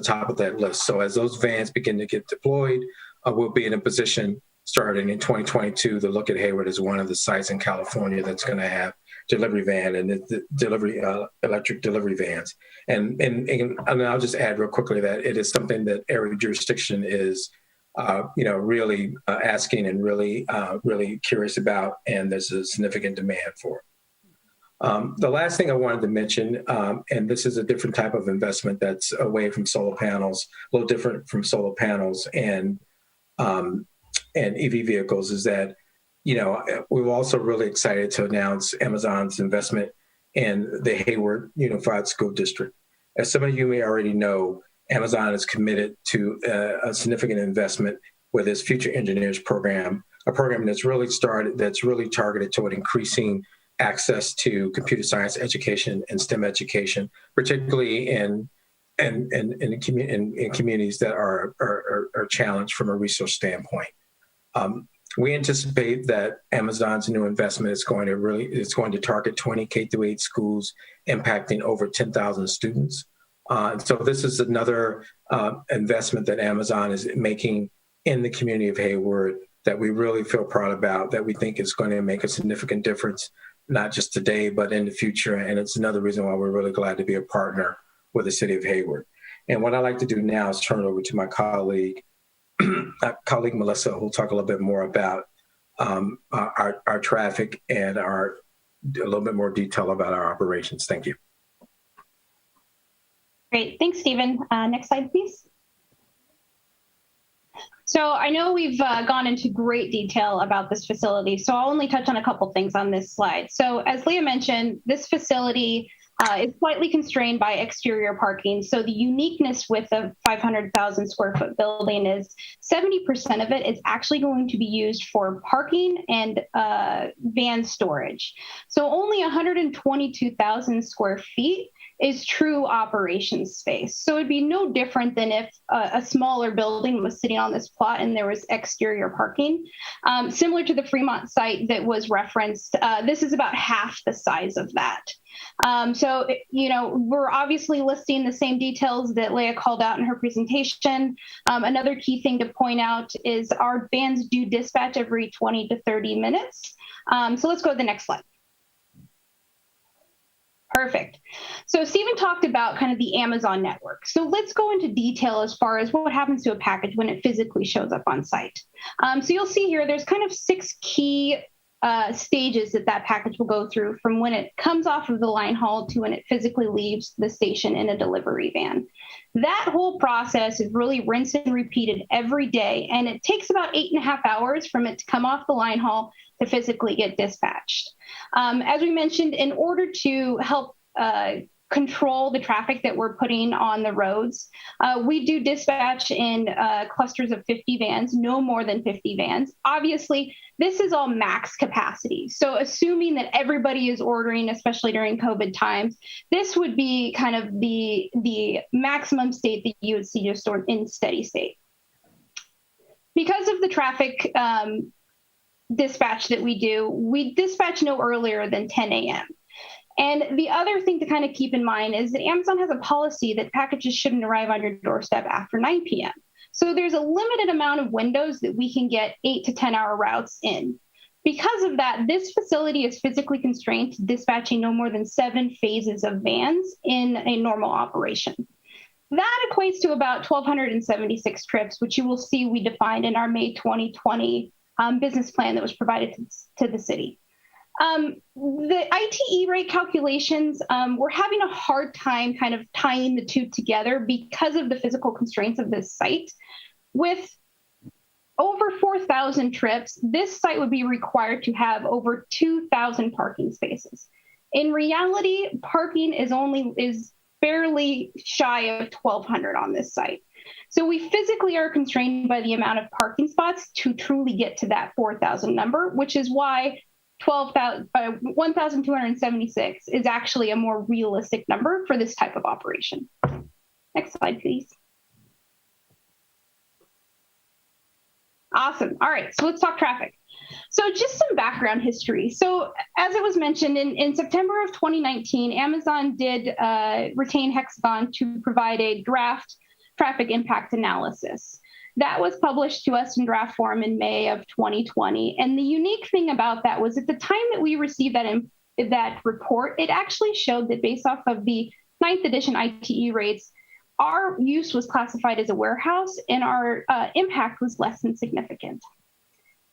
top of that list. So as those vans begin to get deployed, we'll be in a position starting in 2022 to look at Hayward as one of the sites in California that's going to have delivery van and electric delivery vans. And I'll just add real quickly that it is something that every jurisdiction is, really asking and really curious about, and there's a significant demand for. The last thing I wanted to mention, and this is a different type of investment that's away from solar panels, a little different from solar panels and EV vehicles, is that we were also really excited to announce Amazon's investment in the Hayward Unified School District. As some of you may already know, Amazon is committed to a significant investment with its Future Engineers program, a program that's really targeted toward increasing access to computer science education and STEM education, particularly in communities that are challenged from a resource standpoint. We anticipate that Amazon's new investment is going to target 20 K-8 schools, impacting over 10,000 students. So this is another investment that Amazon is making in the community of Hayward that we really feel proud about, that we think is going to make a significant difference, not just today, but in the future. And it's another reason why we're really glad to be a partner with the city of Hayward. And what I'd like to do now is turn it over to my colleague Melissa, who'll talk a little bit more about our traffic and a little bit more detail about our operations. Thank you. Great. Thanks, Stephen. Next slide, please. So I know we've gone into great detail about this facility, so I'll only touch on a couple things on this slide. So as Leah mentioned, this facility is slightly constrained by exterior parking. So the uniqueness with a 500,000 square foot building is 70% of it is actually going to be used for parking and van storage. So only 122,000 square feet is true operations space. So it'd be no different than if a smaller building was sitting on this plot and there was exterior parking. Similar to the Fremont site that was referenced, this is about half the size of that. So, we're obviously listing the same details that Leah called out in her presentation. Another key thing to point out is our vans do dispatch every 20 to 30 minutes. So let's go to the next slide. Perfect. So Stephen talked about kind of the Amazon network. So let's go into detail as far as what happens to a package when it physically shows up on site. So you'll see here, there's kind of 6 key stages that package will go through, from when it comes off of the line haul to when it physically leaves the station in a delivery van. That whole process is really rinsed and repeated every day, and it takes about 8.5 hours from it to come off the line haul to physically get dispatched. As we mentioned, in order to help control the traffic that we're putting on the roads, we do dispatch in clusters of 50 vans, no more than 50 vans. Obviously, this is all max capacity. So assuming that everybody is ordering, especially during COVID times, this would be kind of the maximum state that you would see just in steady state. Because of the traffic dispatch that we dispatch no earlier than 10 a.m. And the other thing to kind of keep in mind is that Amazon has a policy that packages shouldn't arrive on your doorstep after 9 p.m. So there's a limited amount of windows that we can get 8 to 10 hour routes in. Because of that, this facility is physically constrained to dispatching no more than 7 phases of vans in a normal operation. That equates to about 1,276 trips, which you will see we defined in our May 2020 business plan that was provided to the city. The Ite rate calculations, we're having a hard time kind of tying the two together because of the physical constraints of this site. With over 4,000 trips, this site would be required to have over 2,000 parking spaces. In reality, parking is barely shy of 1,200 on this site. So we physically are constrained by the amount of parking spots to truly get to that 4,000 number, which is why 1,276 is actually a more realistic number for this type of operation. Next slide, please. Awesome. All right, so let's talk traffic. So just some background history. So as it was mentioned, in September of 2019, Amazon did retain Hexagon to provide a draft traffic impact analysis. That was published to us in draft form in May of 2020. And the unique thing about that was at the time that we received that report, it actually showed that based off of the 9th edition ITE rates, our use was classified as a warehouse and our impact was less than significant.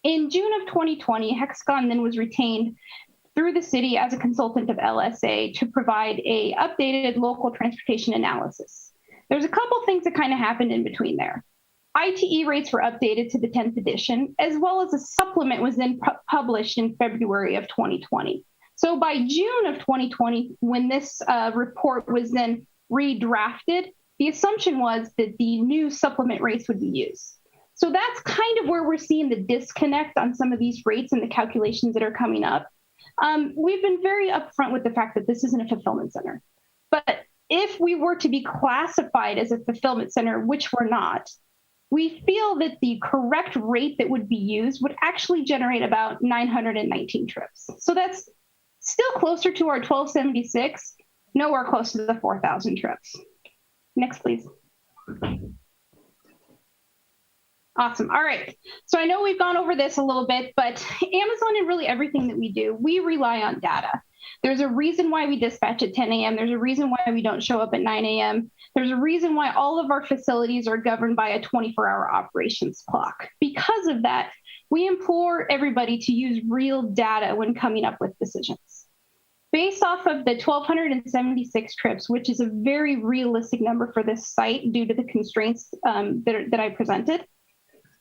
In June of 2020, Hexagon then was retained through the city as a consultant of LSA to provide a updated local transportation analysis. There's a couple things that kind of happened in between there. ITE rates were updated to the 10th edition, as well as a supplement was then published in February of 2020. So by June of 2020, when this report was then redrafted, the assumption was that the new supplement rates would be used. So that's kind of where we're seeing the disconnect on some of these rates and the calculations that are coming up. We've been very upfront with the fact that this isn't a fulfillment center. But if we were to be classified as a fulfillment center, which we're not, we feel that the correct rate that would be used would actually generate about 919 trips. So that's still closer to our 1,276, nowhere close to the 4,000 trips. Next, please. Awesome. All right. So I know we've gone over this a little bit, but Amazon and really everything that we do, we rely on data. There's a reason why we dispatch at 10 a.m. There's a reason why we don't show up at 9 a.m. There's a reason why all of our facilities are governed by a 24-hour operations clock. Because of that, we implore everybody to use real data when coming up with decisions. Based off of the 1,276 trips, which is a very realistic number for this site due to the constraints that I presented,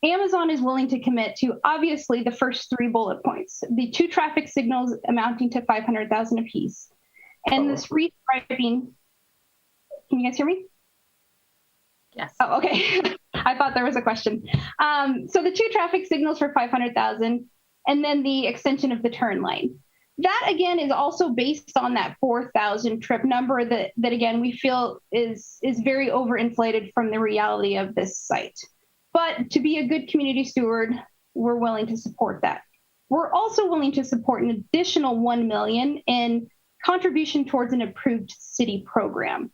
Amazon is willing to commit to, obviously, the first 3 bullet points, the 2 traffic signals amounting to 500,000 apiece. And this restriping, can you guys hear me? Yes. Oh, okay. I thought there was a question. So the 2 traffic signals for 500,000, and then the extension of the turn lane. That, again, is also based on that 4,000 trip number that again, we feel is very overinflated from the reality of this site. But to be a good community steward, we're willing to support that. We're also willing to support an additional $1 million in contribution towards an approved city program,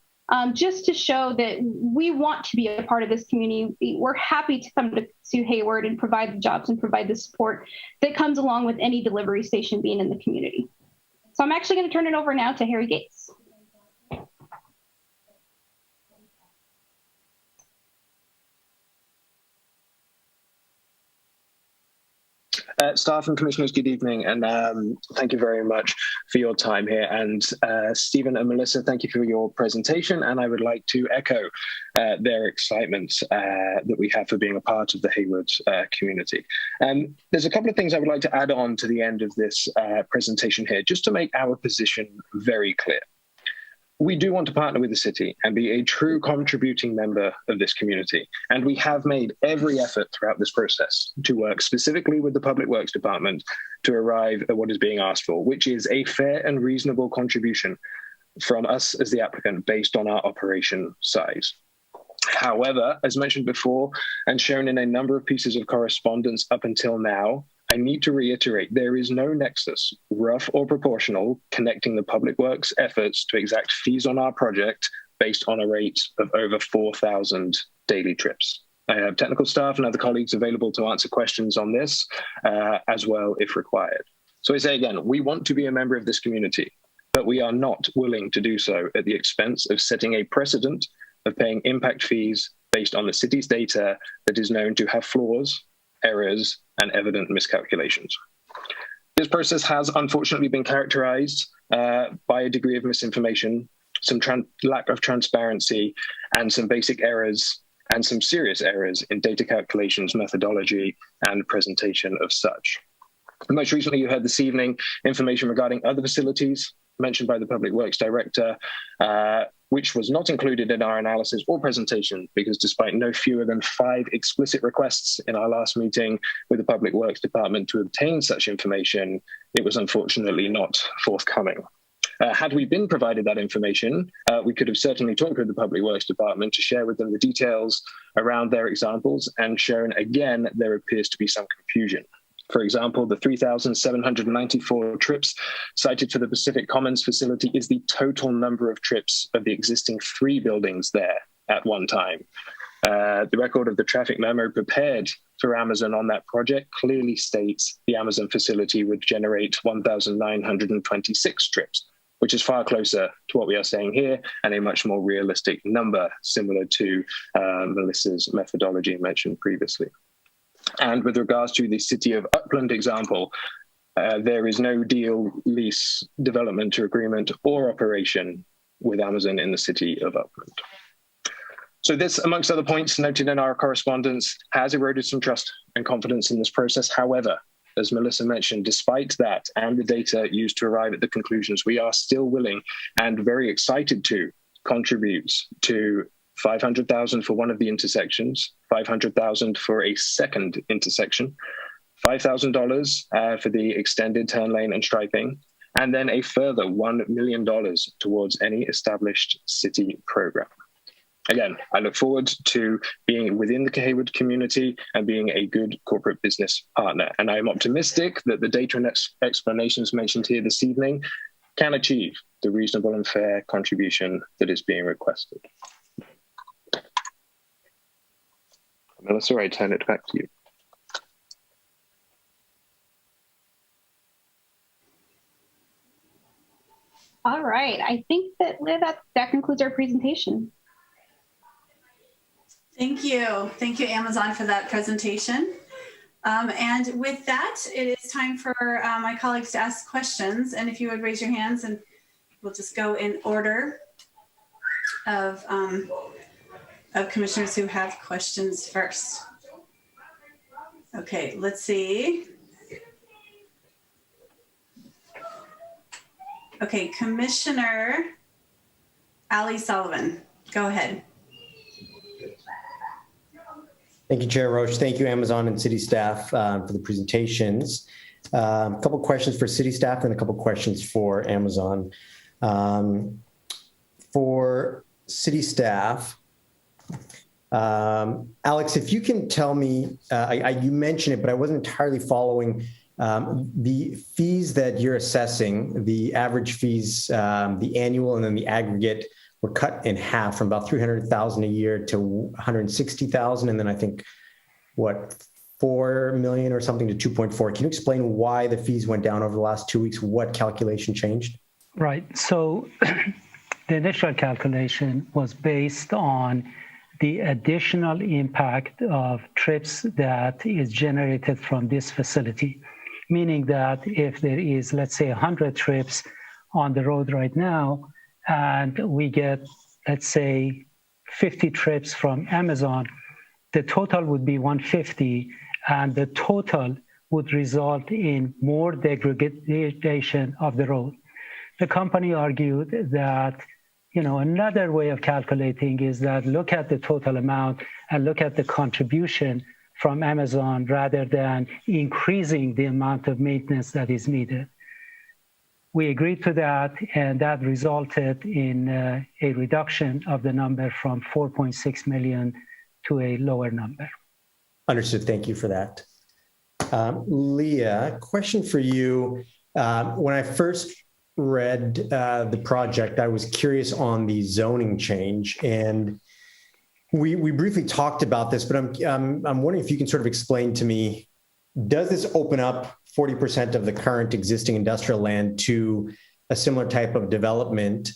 just to show that we want to be a part of this community. We're happy to come to Hayward and provide the jobs and provide the support that comes along with any delivery station being in the community. So I'm actually going to turn it over now to Harry Gates. Staff and commissioners, good evening, and thank you very much for your time here. And Stephen and Melissa, thank you for your presentation, and I would like to echo their excitement that we have for being a part of the Hayward community. There's a couple of things I would like to add on to the end of this presentation here, just to make our position very clear. We do want to partner with the city and be a true contributing member of this community. And we have made every effort throughout this process to work specifically with the Public Works Department to arrive at what is being asked for, which is a fair and reasonable contribution from us as the applicant based on our operation size. However, as mentioned before and shown in a number of pieces of correspondence up until now, I need to reiterate, there is no nexus, rough or proportional, connecting the Public Works efforts to exact fees on our project based on a rate of over 4,000 daily trips. I have technical staff and other colleagues available to answer questions on this as well if required. So I say again, we want to be a member of this community, but we are not willing to do so at the expense of setting a precedent of paying impact fees based on the city's data that is known to have flaws, errors, and evident miscalculations. This process has unfortunately been characterized by a degree of misinformation, some lack of transparency, and some basic errors and some serious errors in data calculations, methodology, and presentation of such. Most recently, you heard this evening information regarding other facilities mentioned by the Public Works Director, which was not included in our analysis or presentation because despite no fewer than 5 explicit requests in our last meeting with the Public Works Department to obtain such information, it was unfortunately not forthcoming. Had we been provided that information, we could have certainly talked with the Public Works Department to share with them the details around their examples and shown again there appears to be some confusion. For example, the 3,794 trips cited for the Pacific Commons facility is the total number of trips of the existing 3 buildings there at one time. The record of the traffic memo prepared for Amazon on that project clearly states the Amazon facility would generate 1,926 trips, which is far closer to what we are saying here and a much more realistic number, similar to Melissa's methodology mentioned previously. And with regards to the City of Upland example, there is no deal, lease, development agreement, or operation with Amazon in the City of Upland. So this, amongst other points noted in our correspondence, has eroded some trust and confidence in this process. However, as Melissa mentioned, despite that and the data used to arrive at the conclusions, we are still willing and very excited to contribute to $500,000 for one of the intersections, $500,000 for a second intersection, $5,000 for the extended turn lane and striping, and then a further $1 million towards any established city program. Again, I look forward to being within the Hayward community and being a good corporate business partner. And I am optimistic that the data and explanations mentioned here this evening can achieve the reasonable and fair contribution that is being requested. Melissa, I turn it back to you. All right. I think that concludes our presentation. Thank you. Thank you, Amazon, for that presentation. And with that, it is time for my colleagues to ask questions. And if you would raise your hands, and we'll just go in order of commissioners who have questions first. Okay, let's see. Okay, Commissioner Ali Sullivan, go ahead. Thank you, Chair Roche. Thank you, Amazon and city staff for the presentations. A couple questions for city staff and a couple questions for Amazon. For city staff, Alex, if you can tell me, you mentioned it, but I wasn't entirely following the fees that you're assessing, the average fees, the annual and then the aggregate were cut in half from about $300,000 a year to $160,000. And then I think, what, 4 million or something to 2.4. Can you explain why the fees went down over the last 2 weeks? What calculation changed? Right. So the initial calculation was based on the additional impact of trips that is generated from this facility, meaning that if there is, let's say, 100 trips on the road right now, and we get, let's say, 50 trips from Amazon, the total would be 150, and the total would result in more degradation of the road. The company argued that, another way of calculating is that look at the total amount and look at the contribution from Amazon rather than increasing the amount of maintenance that is needed. We agreed to that, and that resulted in a reduction of the number from 4.6 million to a lower number. Understood. Thank you for that. Leah, question for you. When I first read the project, I was curious on the zoning change, and we briefly talked about this, but I'm wondering if you can sort of explain to me, does this open up 40% of the current existing industrial land to a similar type of development?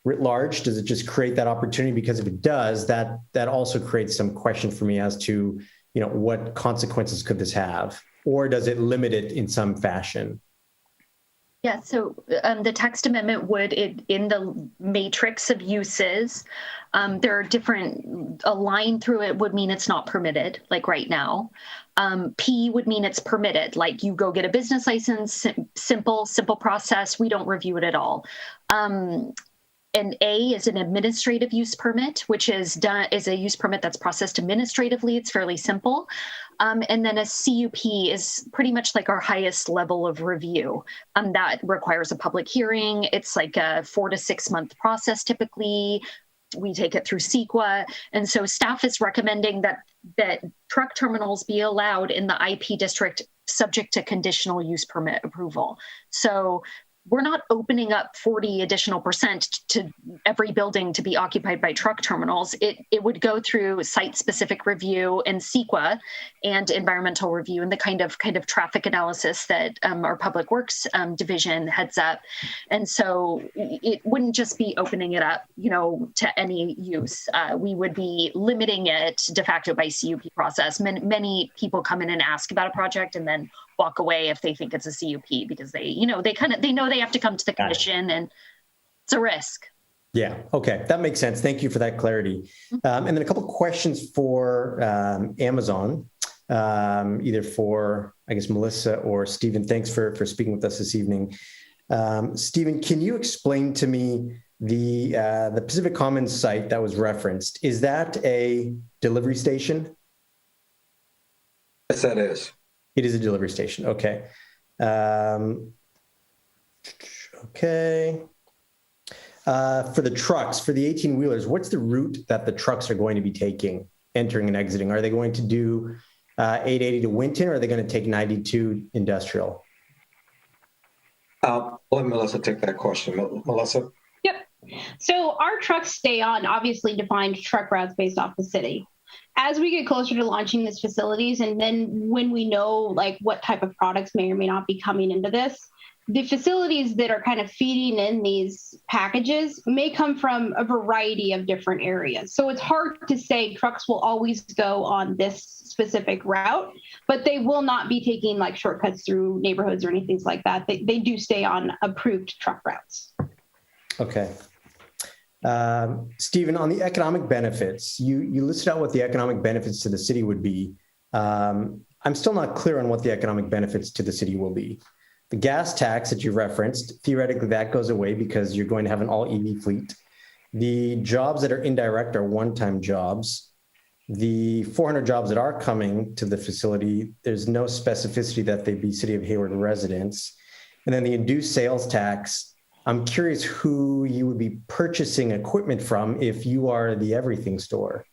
writ large? Does it just create that opportunity? Because if it does, that also creates some question for me as to, what consequences could this have? Or does it limit it in some fashion? Yeah, so the text amendment would, in the matrix of uses, there are different, a line through it would mean it's not permitted, like right now. P would mean it's permitted, like you go get a business license, simple process, we don't review it at all. And A is an administrative use permit, which is a use permit that's processed administratively. It's fairly simple. And then a CUP is pretty much like our highest level of review. That requires a public hearing. It's like a 4 to 6 month process typically. We take it through CEQA. And so staff is recommending that truck terminals be allowed in the IP district subject to conditional use permit approval. So we're not opening up 40 additional % to every building to be occupied by truck terminals. It would go through site-specific review and CEQA and environmental review and the kind of traffic analysis that our Public Works division heads up. And so it wouldn't just be opening it up, to any use. We would be limiting it de facto by CUP process. Many people come in and ask about a project and then walk away if they think it's a CUP because they know they have to come to the commission and it's a risk. Yeah. Okay. That makes sense. Thank you for that clarity. And then a couple of questions for Amazon, either for, I guess, Melissa or Stephen. Thanks for speaking with us this evening. Stephen, can you explain to me the Pacific Commons site that was referenced? Is that a delivery station? Yes, that is. It is a delivery station. Okay. Okay. For the trucks, for the 18-wheelers, what's the route that the trucks are going to be taking, entering and exiting? Are they going to do 880 to Winton, or are they going to take 92 Industrial? I'll let Melissa take that question. Melissa? Yep. So our trucks stay on obviously defined truck routes based off the city. As we get closer to launching these facilities, and then when we know like what type of products may or may not be coming into this, the facilities that are kind of feeding in these packages may come from a variety of different areas. So it's hard to say trucks will always go on this specific route, but they will not be taking like shortcuts through neighborhoods or anything like that. They do stay on approved truck routes. Okay. Stephen, on the economic benefits, you listed out what the economic benefits to the city would be. I'm still not clear on what the economic benefits to the city will be. The gas tax that you referenced, theoretically that goes away because you're going to have an all EV fleet. The jobs that are indirect are one-time jobs. The 400 jobs that are coming to the facility, there's no specificity that they be City of Hayward residents. And then the induced sales tax, I'm curious who you would be purchasing equipment from if you are the everything store.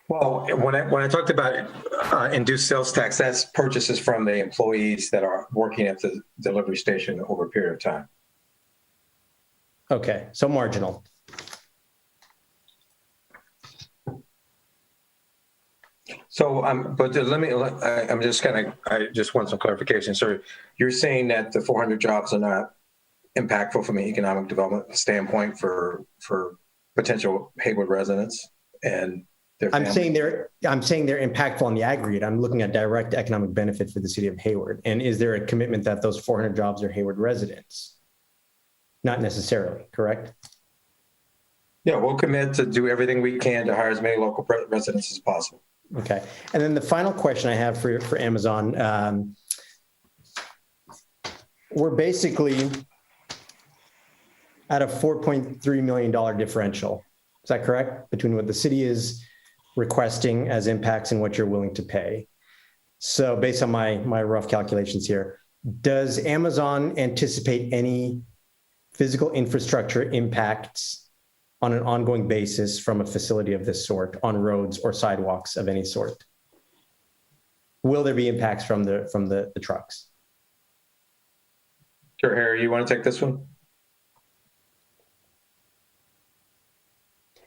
Well, when I talked about induced sales tax, that's purchases from the employees that are working at the delivery station over a period of time. Okay, so marginal. So, but I just want some clarification. So you're saying that the 400 jobs are not impactful from an economic development standpoint for potential Hayward residents and their families? I'm saying they're impactful on the aggregate. I'm looking at direct economic benefit for the city of Hayward. And is there a commitment that those 400 jobs are Hayward residents? Not necessarily, correct? Yeah, we'll commit to do everything we can to hire as many local residents as possible. Okay. And then the final question I have for Amazon, we're basically at a $4.3 million differential. Is that correct? Between what the city is requesting as impacts and what you're willing to pay. So based on my rough calculations here, does Amazon anticipate any physical infrastructure impacts on an ongoing basis from a facility of this sort on roads or sidewalks of any sort? Will there be impacts from the trucks? Sure, Harry, you want to take this one?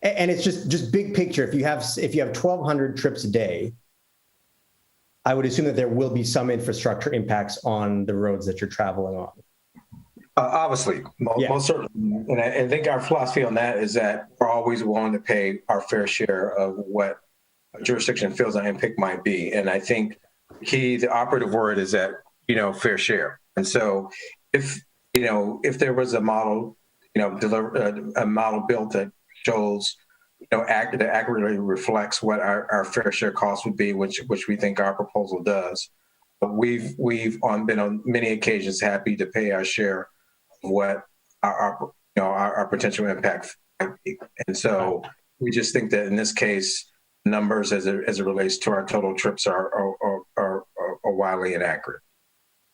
And it's just big picture. If you have 1,200 trips a day, I would assume that there will be some infrastructure impacts on the roads that you're traveling on. Obviously, Yeah. most certainly. And I think our philosophy on that is that we're always willing to pay our fair share of what a jurisdiction feels an impact might be. And I think the operative word is that, fair share. And so if there was a model, a model built that shows, that accurately reflects what our fair share cost would be, which we think our proposal does. But we've been on many occasions happy to pay our share of what our potential impact might be. And so we just think that in this case, numbers as it relates to our total trips are wildly inaccurate.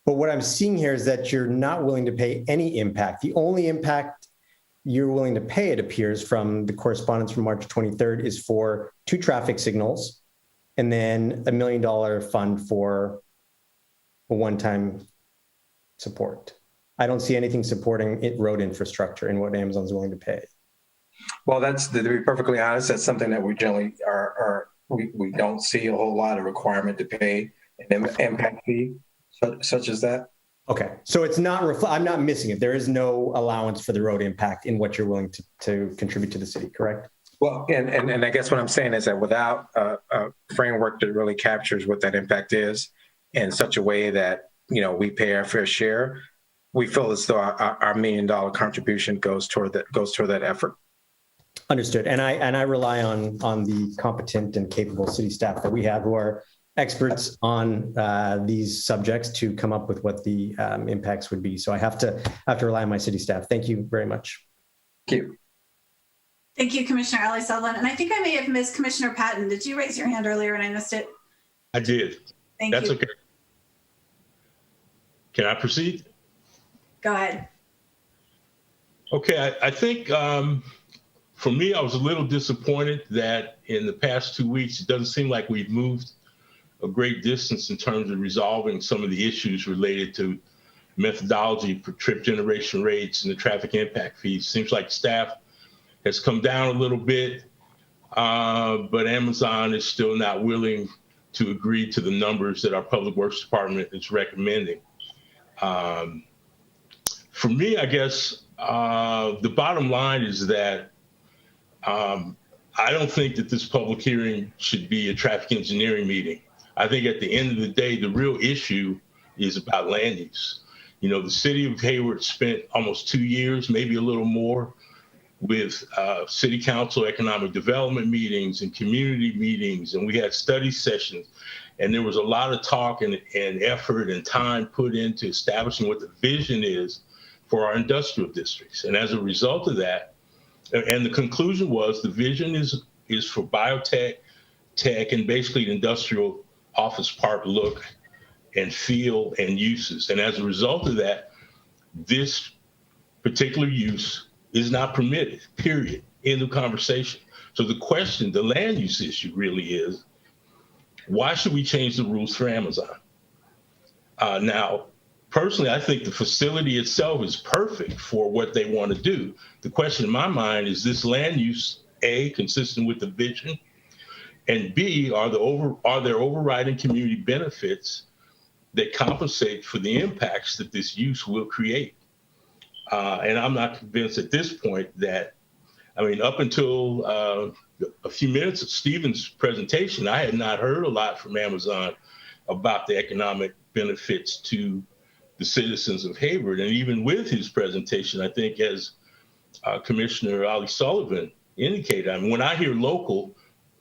But what I'm seeing here is that you're not willing to pay any impact. The only impact you're willing to pay, it appears from the correspondence from March 23rd, is for 2 traffic signals and then $1 million fund for a one-time support. I don't see anything supporting road infrastructure in what Amazon's willing to pay. Well, to be perfectly honest, that's something that we generally we don't see a whole lot of requirement to pay an impact fee such as that. Okay, so it's not, I'm not missing it. There is no allowance for the road impact in what you're willing to contribute to the city, correct? Well, and I guess what I'm saying is that without a framework that really captures what that impact is in such a way that, we pay our fair share, we feel as though our $1 million contribution goes toward that effort. Understood. And I rely on the competent and capable city staff that we have who are experts on these subjects to come up with what the impacts would be. So I have to rely on my city staff. Thank you very much. Thank you. Thank you, Commissioner Ali Sullivan. And I think I may have missed Commissioner Patton. Did you raise your hand earlier and I missed it? I did. Thank you. That's okay. Can I proceed? Go ahead. Okay, I think for me, I was a little disappointed that in the past 2 weeks, it doesn't seem like we've moved a great distance in terms of resolving some of the issues related to methodology for trip generation rates and the traffic impact fees. Seems like staff has come down a little bit, but Amazon is still not willing to agree to the numbers that our Public Works Department is recommending. For me, I guess the bottom line is that I don't think that this public hearing should be a traffic engineering meeting. I think at the end of the day, the real issue is about land use. The city of Hayward spent almost 2 years, maybe a little more, with city council economic development meetings and community meetings, and we had study sessions. And there was a lot of talk and effort and time put into establishing what the vision is for our industrial districts. And as a result of that, and the conclusion was the vision is for biotech, tech, and basically an industrial office park look and feel and uses. And as a result of that, this particular use is not permitted, period, end of conversation. So the question, the land use issue really is, why should we change the rules for Amazon? Now, personally, I think the facility itself is perfect for what they want to do. The question in my mind is this land use, A, consistent with the vision, and B, are there overriding community benefits that compensate for the impacts that this use will create? And I'm not convinced at this point that, up until a few minutes of Stephen's presentation, I had not heard a lot from Amazon about the economic benefits to the citizens of Hayward. And even with his presentation, I think as Commissioner Ali Sullivan indicated, when I hear local,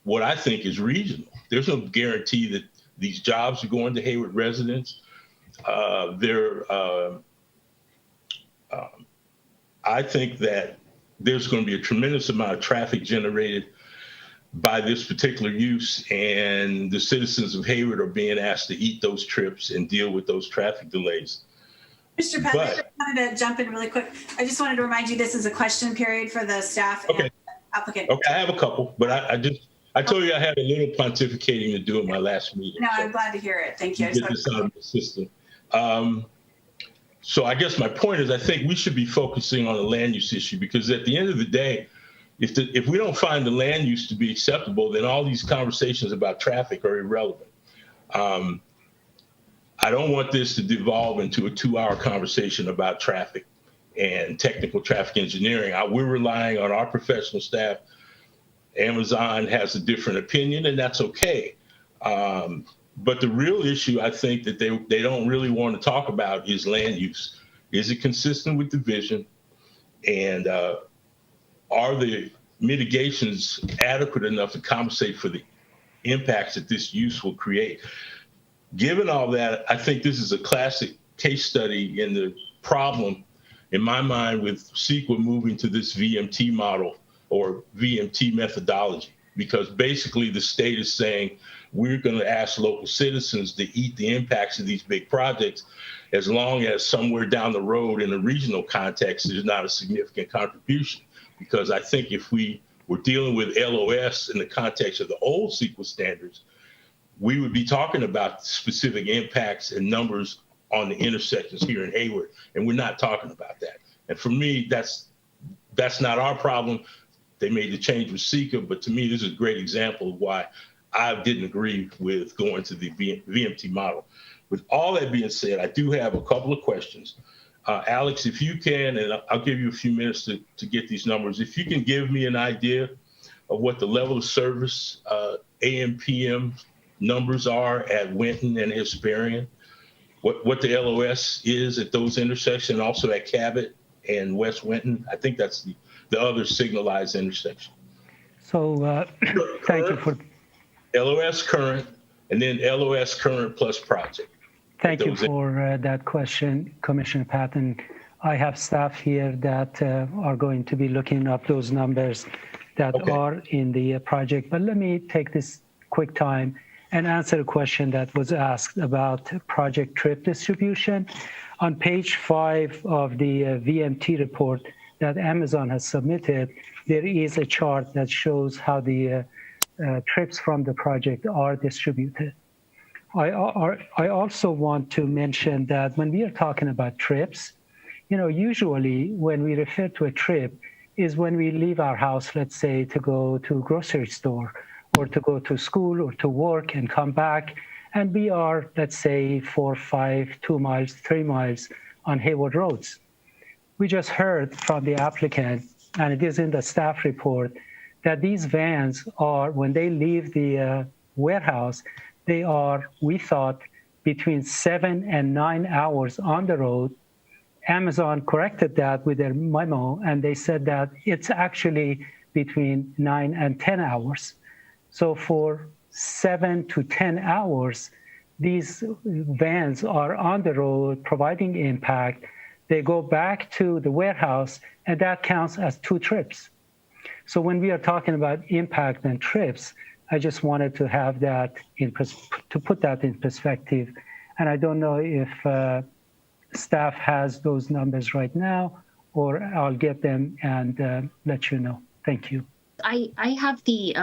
what I think is regional. There's no guarantee that these jobs are going to Hayward residents. I think that there's going to be a tremendous amount of traffic generated by this particular use, and the citizens of Hayward are being asked to eat those trips and deal with those traffic delays. Mr. Patton, I just wanted to jump in really quick. I just wanted to remind you this is a question period for the staff and applicant. Okay, I have a couple, but I told you I had a little pontificating to do in my last meeting. No, I'm glad to hear it. Thank you. Get this out of the system. So I guess my point is I think we should be focusing on the land use issue, because at the end of the day, if we don't find the land use to be acceptable, then all these conversations about traffic are irrelevant. I don't want this to devolve into a 2-hour conversation about traffic. and technical traffic engineering. We're relying on our professional staff. Amazon has a different opinion, and that's okay. But the real issue, I think, that they don't really want to talk about is land use. Is it consistent with the vision? And are the mitigations adequate enough to compensate for the impacts that this use will create? Given all that, I think this is a classic case study in the problem, in my mind, with CEQA moving to this VMT model or VMT methodology, because basically the state is saying we're going to ask local citizens to eat the impacts of these big projects as long as somewhere down the road in a regional context there's not a significant contribution. Because I think if we were dealing with LOS in the context of the old CEQA standards, we would be talking about specific impacts and numbers on the intersections here in Hayward, and we're not talking about that. And for me, that's not our problem. They made the change with CEQA, but to me, this is a great example of why I didn't agree with going to the VMT model. With all that being said, I do have a couple of questions. Alex, if you can, and I'll give you a few minutes to get these numbers, if you can give me an idea of what the level of service AM/PM numbers are at Winton and Hesperian, what the LOS is at those intersections, also at Cabot and West Winton. I think that's the other signalized intersection. So thank you for... LOS current, and then LOS current plus project. Thank you for that question, Commissioner Patton. I have staff here that are going to be looking up those numbers that are in the project. But let me take this quick time and answer a question that was asked about project trip distribution. On page 5 of the VMT report that Amazon has submitted, there is a chart that shows how the trips from the project are distributed. I also want to mention that when we are talking about trips, usually when we refer to a trip is when we leave our house, let's say, to go to a grocery store or to go to school or to work and come back. And we are, let's say, 4, 5, 2 miles, 3 miles on Hayward roads. We just heard from the applicant, and it is in the staff report, that these vans are, when they leave the warehouse, they are, we thought, between 7 and 9 hours on the road. Amazon corrected that with their memo, and they said that it's actually between 9 and 10 hours. So for 7 to 10 hours, these vans are on the road providing impact. They go back to the warehouse, and that counts as 2 trips. So when we are talking about impact and trips, I just wanted to have that to put that in perspective. And I don't know if staff has those numbers right now, or I'll get them and let you know. Thank you. I have the,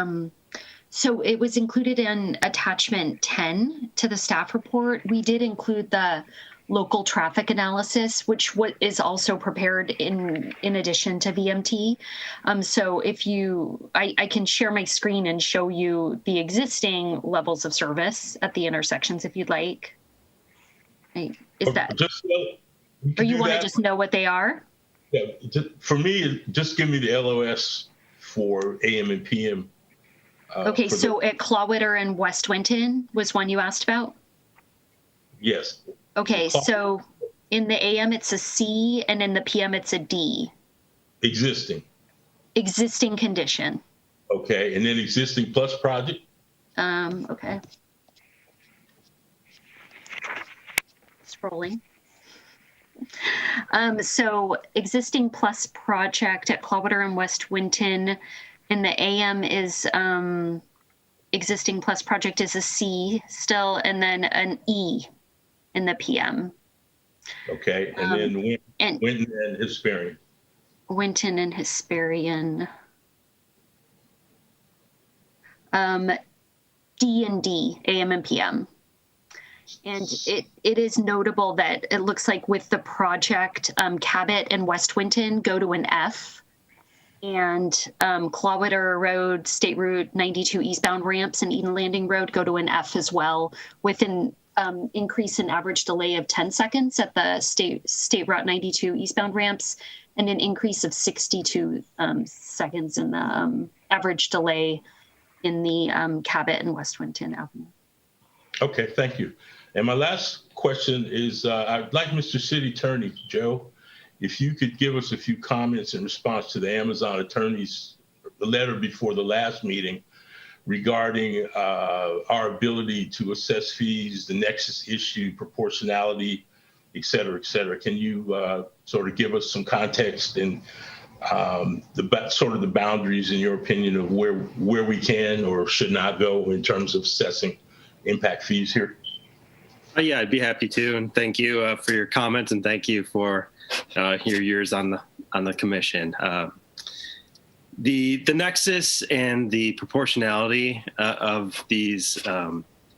so it was included in attachment 10 to the staff report. We did include the local traffic analysis, which is also prepared in addition to VMT. So if I can share my screen and show you the existing levels of service at the intersections if you'd like. Is that, or you want to just know what they are? Yeah, for me, just give me the LOS for AM and PM. Okay, so at Clawwitter and West Winton was one you asked about? Yes. Okay, so in the AM it's a C, and in the PM it's a D. Existing. Existing condition. Okay, and then existing plus project? Okay. Scrolling. So existing plus project at Clawwitter and West Winton in the AM is existing plus project is a C still, and then an E in the PM. Okay, and then Winton and Hesperian. Winton and Hesperian. D and D, AM and PM. And it is notable that it looks like with the project, Cabot and West Winton go to an F, and Clawwitter Road, State Route 92 eastbound ramps and Eden Landing Road go to an F as well, within increase in average delay of 10 seconds at the State Route 92 eastbound ramps, and an increase of 62 seconds in the average delay in the Cabot and West Winton Avenue. Okay, thank you. And my last question is, I'd like Mr. City Attorney, Joe, if you could give us a few comments in response to the Amazon attorney's letter before the last meeting regarding our ability to assess fees, the nexus issue, proportionality, et cetera, et cetera. Can you sort of give us some context and the boundaries, in your opinion, of where we can or should not go in terms of assessing impact fees here? Yeah, I'd be happy to, and thank you for your comments, and thank you for your years on the commission. The nexus and the proportionality of these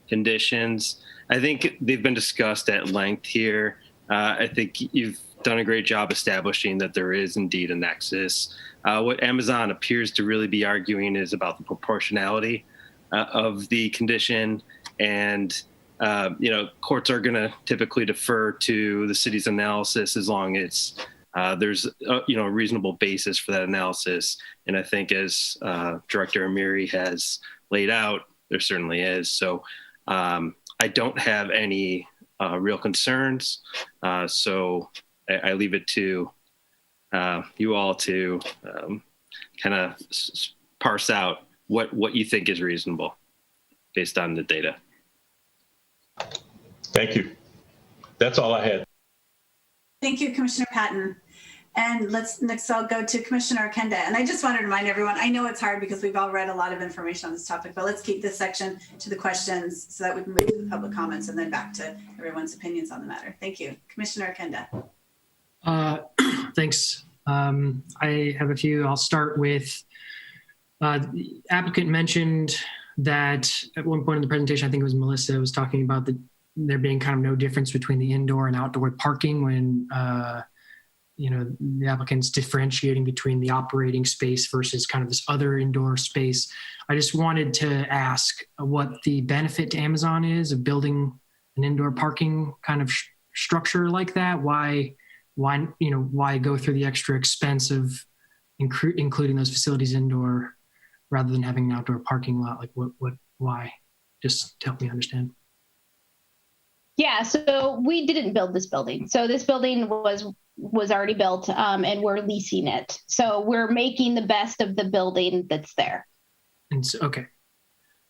conditions, I think they've been discussed at length here. I think you've done a great job establishing that there is indeed a nexus. What Amazon appears to really be arguing is about the proportionality of the condition, and courts are going to typically defer to the city's analysis as long as there's a reasonable basis for that analysis. And I think as Director Amiri has laid out, there certainly is. So I don't have any real concerns. So I leave it to you all to kind of parse out what you think is reasonable based on the data. Thank you. That's all I had. Thank you, Commissioner Patton. And next I'll go to Commissioner Kenda. And I just wanted to remind everyone, I know it's hard because we've all read a lot of information on this topic, but let's keep this section to the questions so that we can move to the public comments and then back to everyone's opinions on the matter. Thank you. Commissioner Kenda. Thanks. I have a few. I'll start with the applicant mentioned that at one point in the presentation, I think it was Melissa, was talking about there being kind of no difference between the indoor and outdoor parking when the applicant's differentiating between the operating space versus kind of this other indoor space. I just wanted to ask what the benefit to Amazon is of building an indoor parking kind of structure like that. Why go through the extra expense of including those facilities indoor rather than having an outdoor parking lot? Like why? Just to help me understand. Yeah, so we didn't build this building. So this building was already built, and we're leasing it. So we're making the best of the building that's there. And so, okay.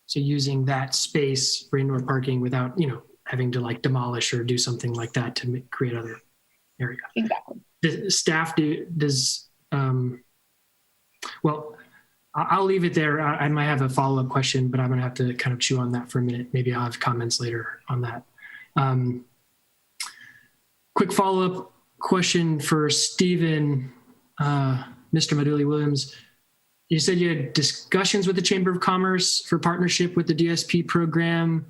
So using that space for indoor parking without, having to like demolish or do something like that to create other area. Exactly. The staff I'll leave it there. I might have a follow-up question, but I'm going to have to kind of chew on that for a minute. Maybe I'll have comments later on that. Quick follow-up question for Stephen, Mr. Maduli-Williams. You said you had discussions with the Chamber of Commerce for partnership with the DSP program.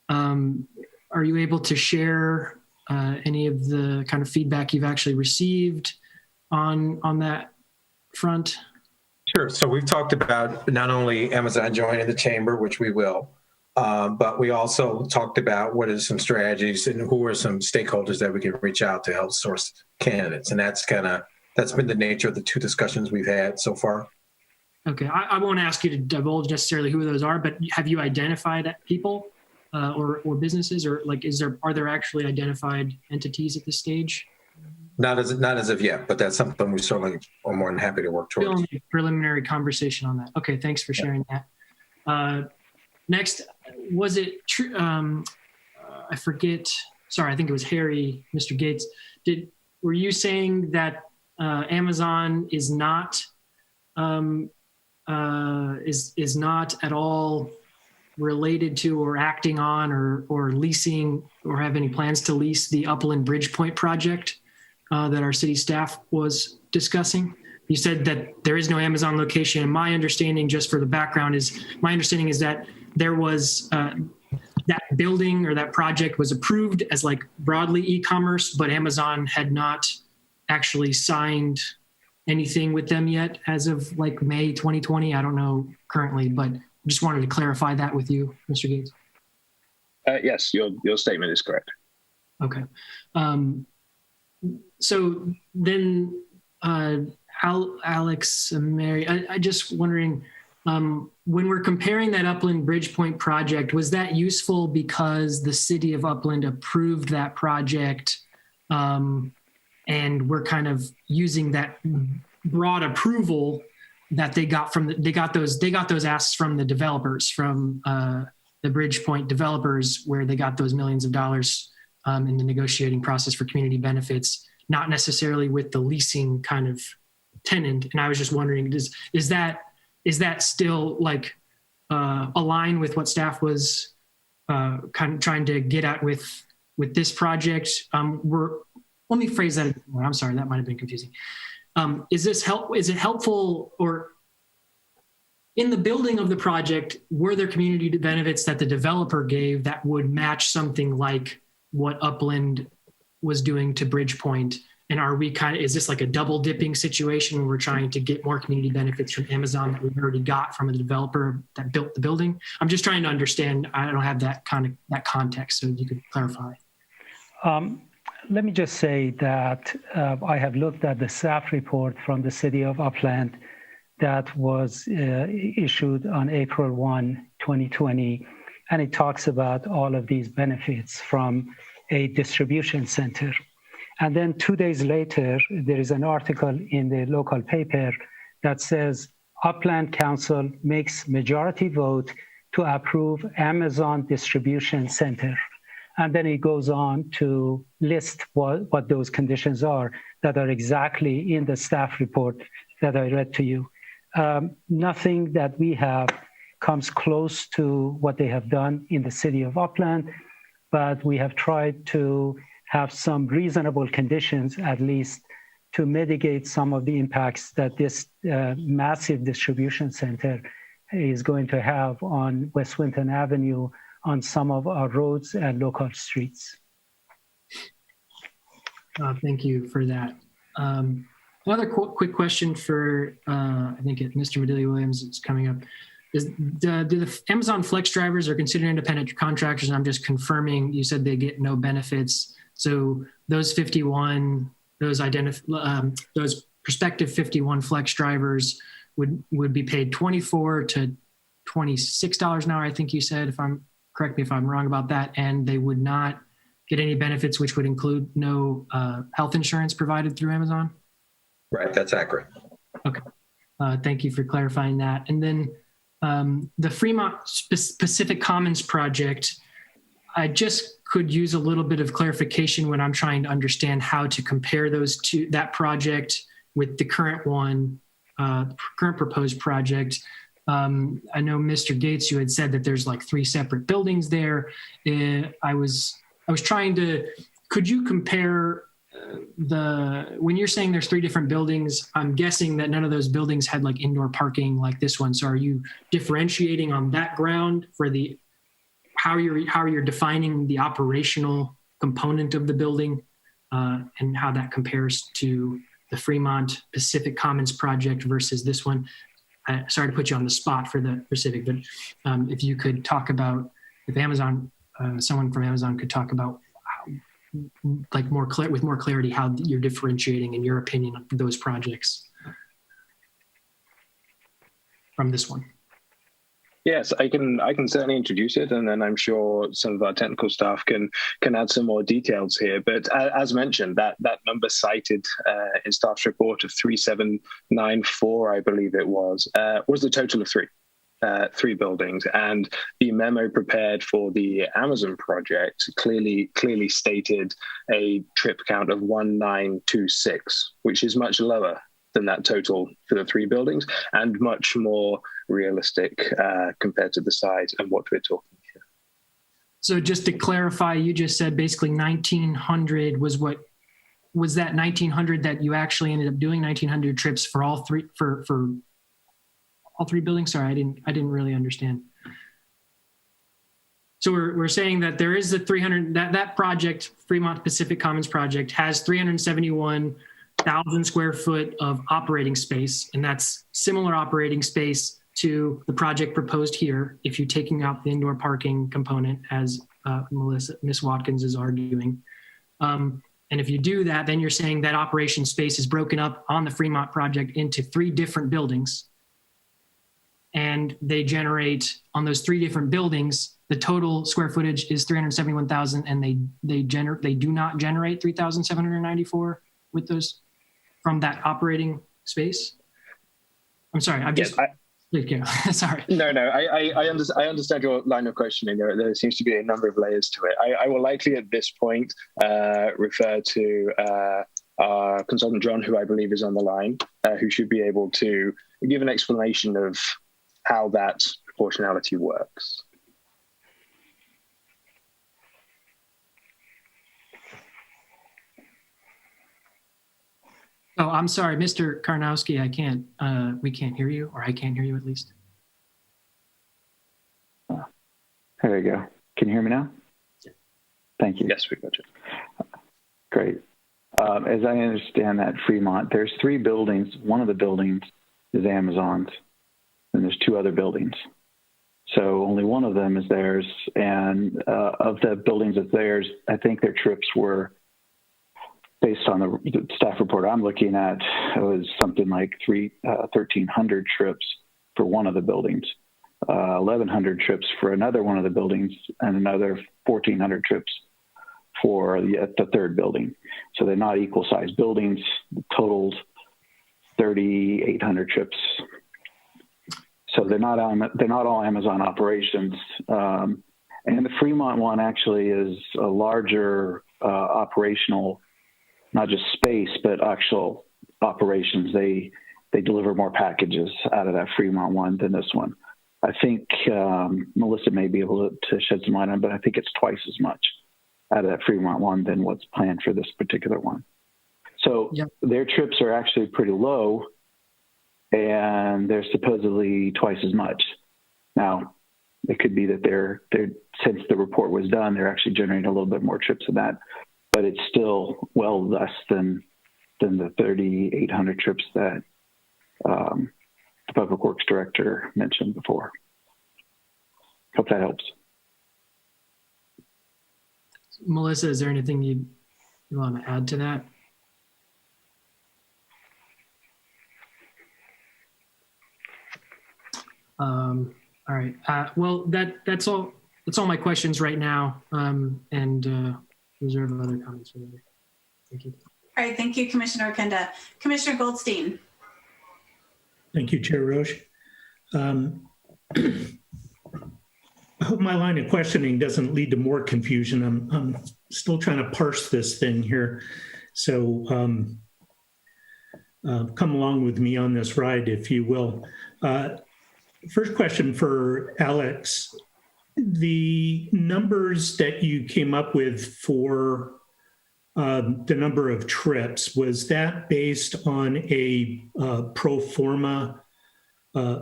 Are you able to share any of the kind of feedback you've actually received on that front? Sure. So we've talked about not only Amazon joining the chamber, which we will, but we also talked about what are some strategies and who are some stakeholders that we can reach out to help source candidates. And that's been the nature of the two discussions we've had so far. Okay. I won't ask you to divulge necessarily who those are, but have you identified people or businesses, or like, are there actually identified entities at this stage? Not as of yet, but that's something we certainly are more than happy to work towards. Still a preliminary conversation on that. Okay, thanks for sharing that. Next, was it true? I forget. Sorry, I think it was Harry, Mr. Gates. Were you saying that Amazon is not at all related to or acting on or leasing or have any plans to lease the Upland Bridgepoint project that our city staff was discussing? You said that there is no Amazon location. And my understanding, just for the background, is that there was that building or that project was approved as like broadly e-commerce, but Amazon had not actually signed anything with them yet as of like May 2020. I don't know currently, but just wanted to clarify that with you, Mr. Gates. Yes, your statement is correct. Okay. So then, Alex and Mary, I just wondering, when we're comparing that Upland Bridgepoint project, was that useful because the city of Upland approved that project, and we're kind of using that broad approval that they got from they got those asks from the developers, from the Bridgepoint developers, where they got those millions of dollars in the negotiating process for community benefits, not necessarily with the leasing kind of tenant. And I was just wondering, is that still like align with what staff was kind of trying to get at with this project? Let me phrase that more. I'm sorry, that might have been confusing. Is it helpful, or in the building of the project, were there community benefits that the developer gave that would match something like what Upland was doing to Bridgepoint? And are we is this like a double dipping situation where we're trying to get more community benefits from Amazon that we've already got from a developer that built the building? I'm just trying to understand. I don't have that context, so you could clarify. Let me just say that I have looked at the staff report from the city of Upland that was issued on April 1, 2020, and it talks about all of these benefits from a distribution center. And then 2 days later, there is an article in the local paper that says Upland Council makes majority vote to approve Amazon Distribution Center. And then it goes on to list what those conditions are that are exactly in the staff report that I read to you. Nothing that we have comes close to what they have done in the city of Upland, but we have tried to have some reasonable conditions, at least, to mitigate some of the impacts that this massive distribution center is going to have on West Winton Avenue, on some of our roads and local streets. Thank you for that. Another quick question for, I think Mr. Medilli-Williams is coming up. Do the Amazon Flex drivers are considered independent contractors? And I'm just confirming, you said they get no benefits. So those 51, those prospective 51 Flex drivers would be paid $24 to $26 an hour, I think you said, correct me if I'm wrong about that, and they would not get any benefits, which would include no health insurance provided through Amazon? Right, that's accurate. Okay, thank you for clarifying that. And then the Fremont Pacific Commons project, I just could use a little bit of clarification when I'm trying to understand how to compare that project with the current one, current proposed project. I know Mr. Gates, you had said that there's like 3 separate buildings there. I was trying to, could you compare when you're saying there's 3 different buildings, I'm guessing that none of those buildings had like indoor parking like this one. So are you differentiating on that ground for how you're defining the operational component of the building, and how that compares to the Fremont Pacific Commons project versus this one? Sorry to put you on the spot for the Pacific, but if you could talk about, if Amazon, someone from Amazon could talk about with more clarity how you're differentiating, in your opinion, of those projects from this one. Yes, I can certainly introduce it, and then I'm sure some of our technical staff can add some more details here. But as mentioned, that number cited in staff's report of 3794, I believe it was the total of 3 buildings. And the memo prepared for the Amazon project clearly stated a trip count of 1926, which is much lower than that total for the 3 buildings, and much more realistic compared to the size and what we're talking here. So just to clarify, you just said basically 1900 was that 1900 that you actually ended up doing 1900 trips for all 3 for all 3 buildings? Sorry, I didn't really understand. So we're saying that there is a 300 that project, Fremont Pacific Commons project, has 371,000 square foot of operating space, and that's similar operating space to the project proposed here, if you're taking out the indoor parking component, as Miss Watkins is arguing. And if you do that, then you're saying that operation space is broken up on the Fremont project into 3 different buildings. And they generate, on those 3 different buildings, the total square footage is 371,000, and they do not generate 3,794 with those from that operating space. I'm sorry, sorry. No, I understand your line of questioning. There seems to be a number of layers to it. I will likely at this point refer to our consultant, John, who I believe is on the line, who should be able to give an explanation of how that proportionality works. Oh, I'm sorry, Mr. Karnowski, we can't hear you, or I can't hear you at least. There you go. Can you hear me now? Yeah. Thank you. Yes, we got you. Great. As I understand that, Fremont, there's 3 buildings. One of the buildings is Amazon's, and there's 2 other buildings. So only one of them is theirs. And of the buildings that's theirs, I think their trips were, based on the staff report I'm looking at, it was something like 1,300 trips for one of the buildings, 1,100 trips for another one of the buildings, and another 1,400 trips for the 3rd building. So they're not equal sized buildings, totaled 3,800 trips. So they're not all Amazon operations. And the Fremont one actually is a larger operational, not just space, but actual operations. They deliver more packages out of that Fremont one than this one. I think Melissa may be able to shed some light on, but I think it's twice as much out of that Fremont one than what's planned for this particular one. So Their trips are actually pretty low, and they're supposedly twice as much. Now, it could be that they're since the report was done, they're actually generating a little bit more trips than that, but it's still well less than the 3,800 trips that the Public Works Director mentioned before. Hope that helps. Melissa, is there anything you want to add to that? All right. Well, that's all. That's all my questions right now, and reserve other comments for later. Thank you. All right, thank you, Commissioner Okenda. Commissioner Goldstein. Thank you, Chair Roche. I hope my line of questioning doesn't lead to more confusion. I'm still trying to parse this thing here. So come along with me on this ride, if you will. First question for Alex. The numbers that you came up with for the number of trips, was that based on a pro forma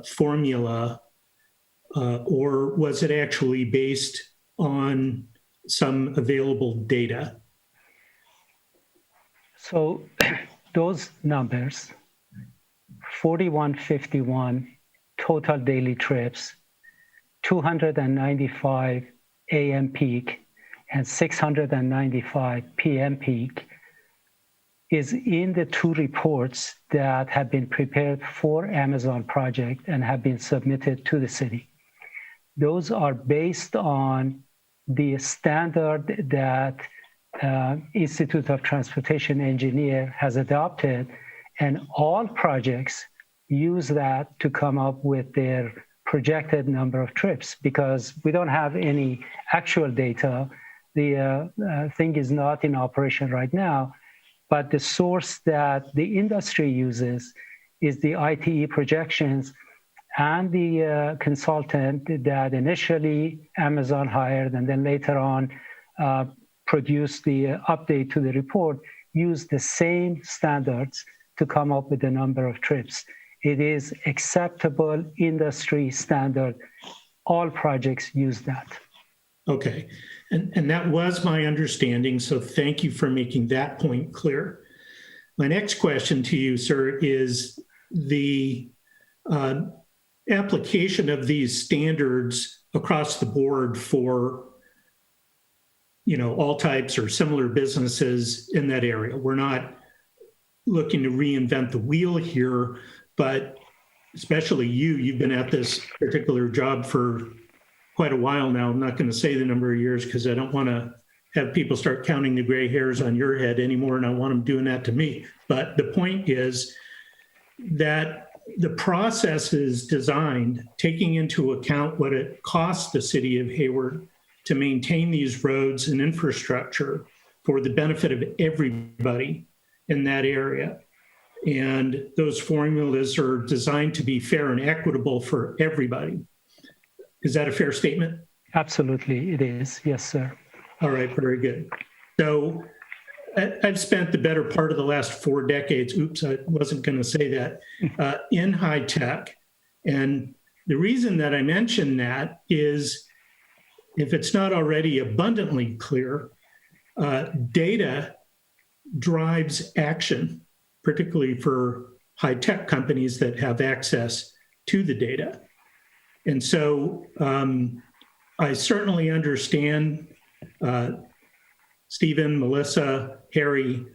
formula, or was it actually based on some available data? So those numbers, 4,151 total daily trips, 295 AM peak, and 695 PM peak, is in the 2 reports that have been prepared for Amazon project and have been submitted to the city. Those are based on the standard that Institute of Transportation Engineer has adopted, and all projects use that to come up with their projected number of trips, because we don't have any actual data. The thing is not in operation right now, but the source that the industry uses is the ITE projections and the consultant that initially Amazon hired and then later on produced the update to the report, used the same standards to come up with the number of trips. It is acceptable industry standard. All projects use that. Okay, and that was my understanding, so thank you for making that point clear. My next question to you, sir, is the application of these standards across the board for, all types or similar businesses in that area. We're not looking to reinvent the wheel here, but especially you've been at this particular job for quite a while now. I'm not going to say the number of years because I don't want to have people start counting the gray hairs on your head anymore, and I want them doing that to me. But the point is that the process is designed taking into account what it costs the city of Hayward to maintain these roads and infrastructure for the benefit of everybody in that area. And those formulas are designed to be fair and equitable for everybody. Is that a fair statement? Absolutely, it is. Yes, sir. All right, very good. So I've spent the better part of the last 4 decades, I wasn't going to say that, in high tech. And the reason that I mention that is, if it's not already abundantly clear, data drives action, particularly for high tech companies that have access to the data. And so I certainly understand Stephen, Melissa, Harry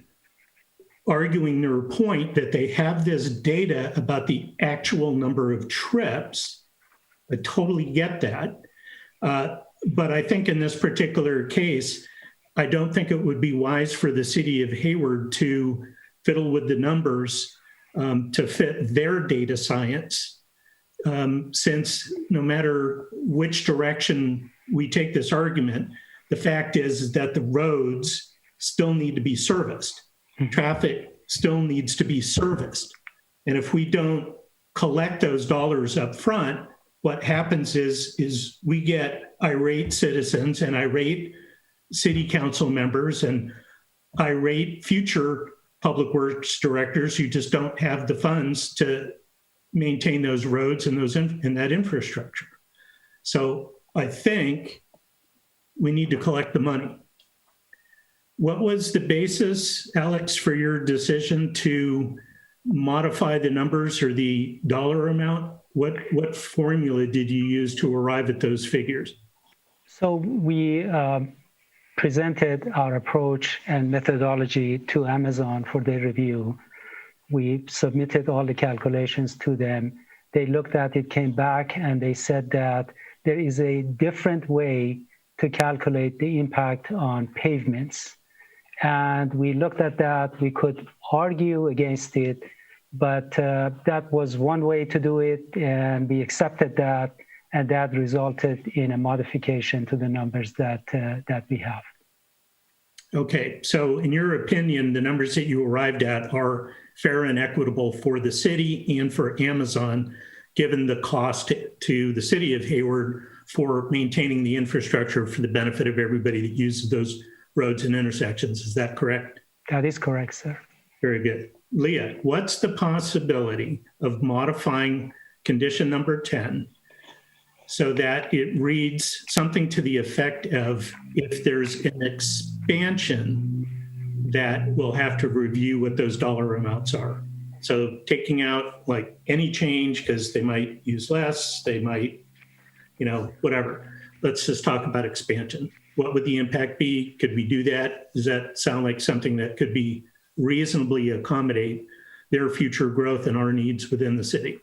arguing their point that they have this data about the actual number of trips. I totally get that. But I think in this particular case, I don't think it would be wise for the city of Hayward to fiddle with the numbers to fit their data science, since no matter which direction we take this argument, the fact is that the roads still need to be serviced. Traffic still needs to be serviced. And if we don't collect those dollars up front, what happens is we get irate citizens and irate city council members and irate future public works directors who just don't have the funds to maintain those roads and that infrastructure. So I think we need to collect the money. What was the basis, Alex, for your decision to modify the numbers or the dollar amount? What formula did you use to arrive at those figures? So we presented our approach and methodology to Amazon for their review. We submitted all the calculations to them. They looked at it, came back, and they said that there is a different way to calculate the impact on pavements. And we looked at that. We could argue against it, but that was one way to do it, and we accepted that, and that resulted in a modification to the numbers that we have. Okay, so in your opinion, the numbers that you arrived at are fair and equitable for the city and for Amazon, given the cost to the city of Hayward for maintaining the infrastructure for the benefit of everybody that uses those roads and intersections. Is that correct? That is correct, sir. Very good. Leah, what's the possibility of modifying condition number 10 so that it reads something to the effect of, if there's an expansion, that we'll have to review what those dollar amounts are? So taking out like any change, because they might use less, they might, whatever. Let's just talk about expansion. What would the impact be? Could we do that? Does that sound like something that could be reasonably accommodate their future growth and our needs within the city?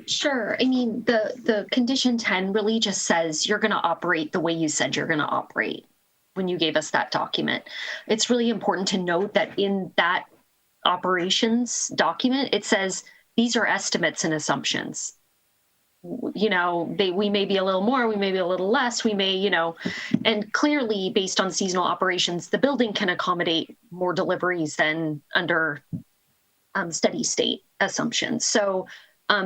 Sure. I mean, the condition 10 really just says you're going to operate the way you said you're going to operate when you gave us that document. It's really important to note that in that operations document, it says these are estimates and assumptions. We may be a little more, we may be a little less, we may, and clearly based on seasonal operations, the building can accommodate more deliveries than under steady state assumptions. So, I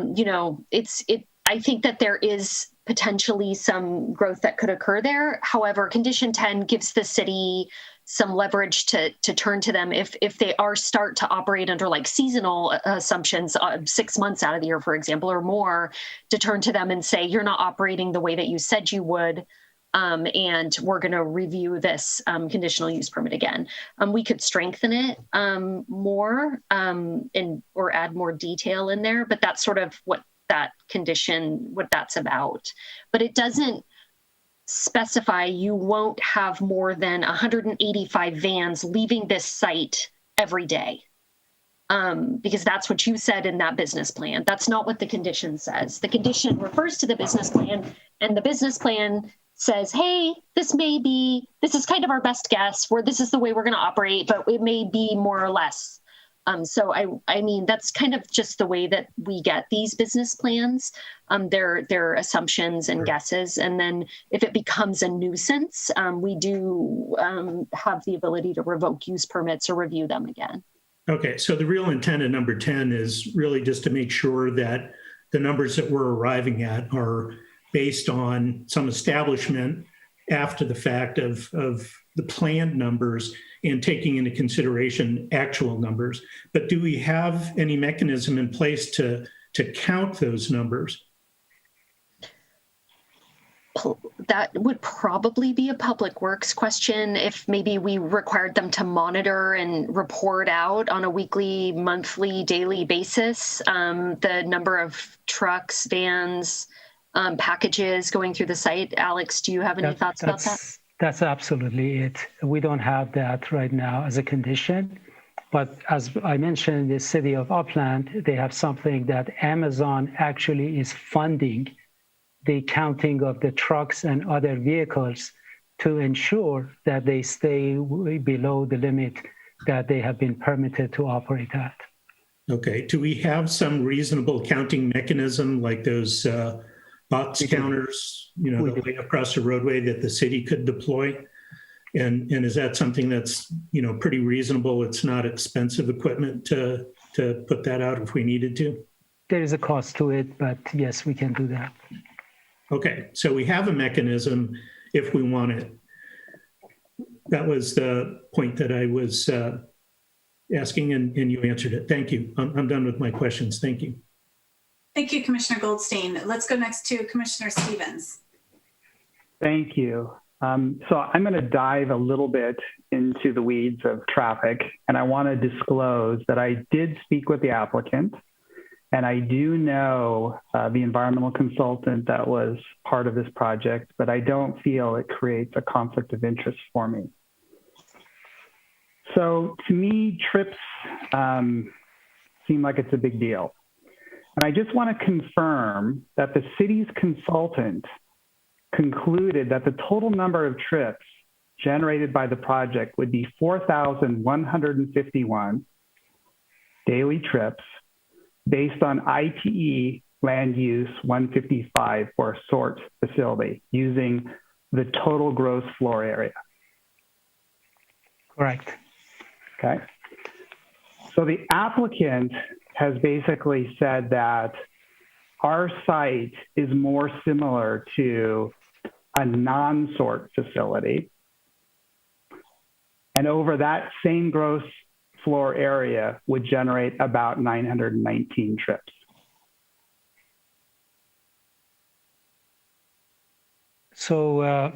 think that there is potentially some growth that could occur there. However, condition 10 gives the city some leverage to turn to them if they start to operate under like seasonal assumptions, 6 months out of the year, for example, or more, to turn to them and say, you're not operating the way that you said you would. And we're going to review this conditional use permit again. We could strengthen it more or add more detail in there, but that's sort of what that condition, what that's about. But it doesn't specify you won't have more than 185 vans leaving this site every day. Because that's what you said in that business plan. That's not what the condition says. The condition refers to the business plan, and the business plan says, hey, this is kind of our best guess, where this is the way we're going to operate, but it may be more or less. So I mean, that's kind of just the way that we get these business plans. They're assumptions and guesses. And then if it becomes a nuisance, we do have the ability to revoke use permits or review them again. Okay, so the real intent of number 10 is really just to make sure that the numbers that we're arriving at are based on some establishment after the fact of the planned numbers and taking into consideration actual numbers. But do we have any mechanism in place to count those numbers? That would probably be a public works question if maybe we required them to monitor and report out on a weekly, monthly, daily basis the number of trucks, vans, packages going through the site. Alex, do you have any thoughts about that? That's absolutely it. We don't have that right now as a condition. But as I mentioned, in the city of Upland, they have something that Amazon actually is funding the counting of the trucks and other vehicles to ensure that they stay below the limit that they have been permitted to operate at. Okay. Do we have some reasonable counting mechanism like those box counters, you know, the way across the roadway that the city could deploy? And is that something that's, you know, pretty reasonable? It's not expensive equipment to put that out if we needed to? There is a cost to it, but yes, we can do that. Okay, so we have a mechanism if we want it. That was the point that I was asking, and you answered it. Thank you. I'm done with my questions. Thank you. Thank you, Commissioner Goldstein. Let's go next to Commissioner Stevens. Thank you. So I'm going to dive a little bit into the weeds of traffic, and I want to disclose that I did speak with the applicant. And I do know the environmental consultant that was part of this project, but I don't feel it creates a conflict of interest for me. So to me, trips seem like it's a big deal. And I just want to confirm that the city's consultant concluded that the total number of trips generated by the project would be 4,151 daily trips, based on ITE land use 155 for a sort facility using the total gross floor area. Correct. Okay. So the applicant has basically said that our site is more similar to a non-sort facility. And over that same gross floor area would generate about 919 trips. So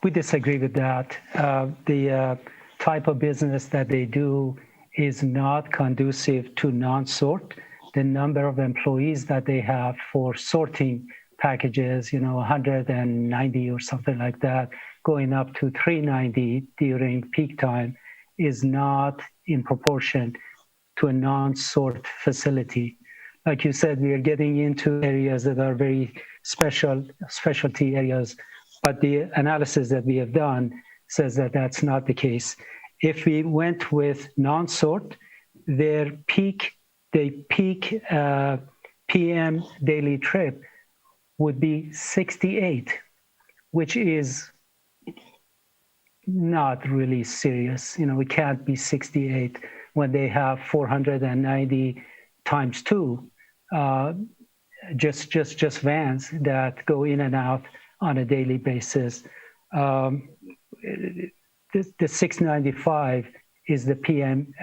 we disagree with that. The type of business that they do is not conducive to non-sort. The number of employees that they have for sorting packages, 190 or something like that, going up to 390 during peak time, is not in proportion to a non-sort facility. Like you said, we are getting into areas that are very specialty areas, but the analysis that we have done says that that's not the case. If we went with non-sort, their peak PM daily trip would be 68, which is not really serious. We can't be 68 when they have 490 times 2, just vans that go in and out on a daily basis. The 695 is the PM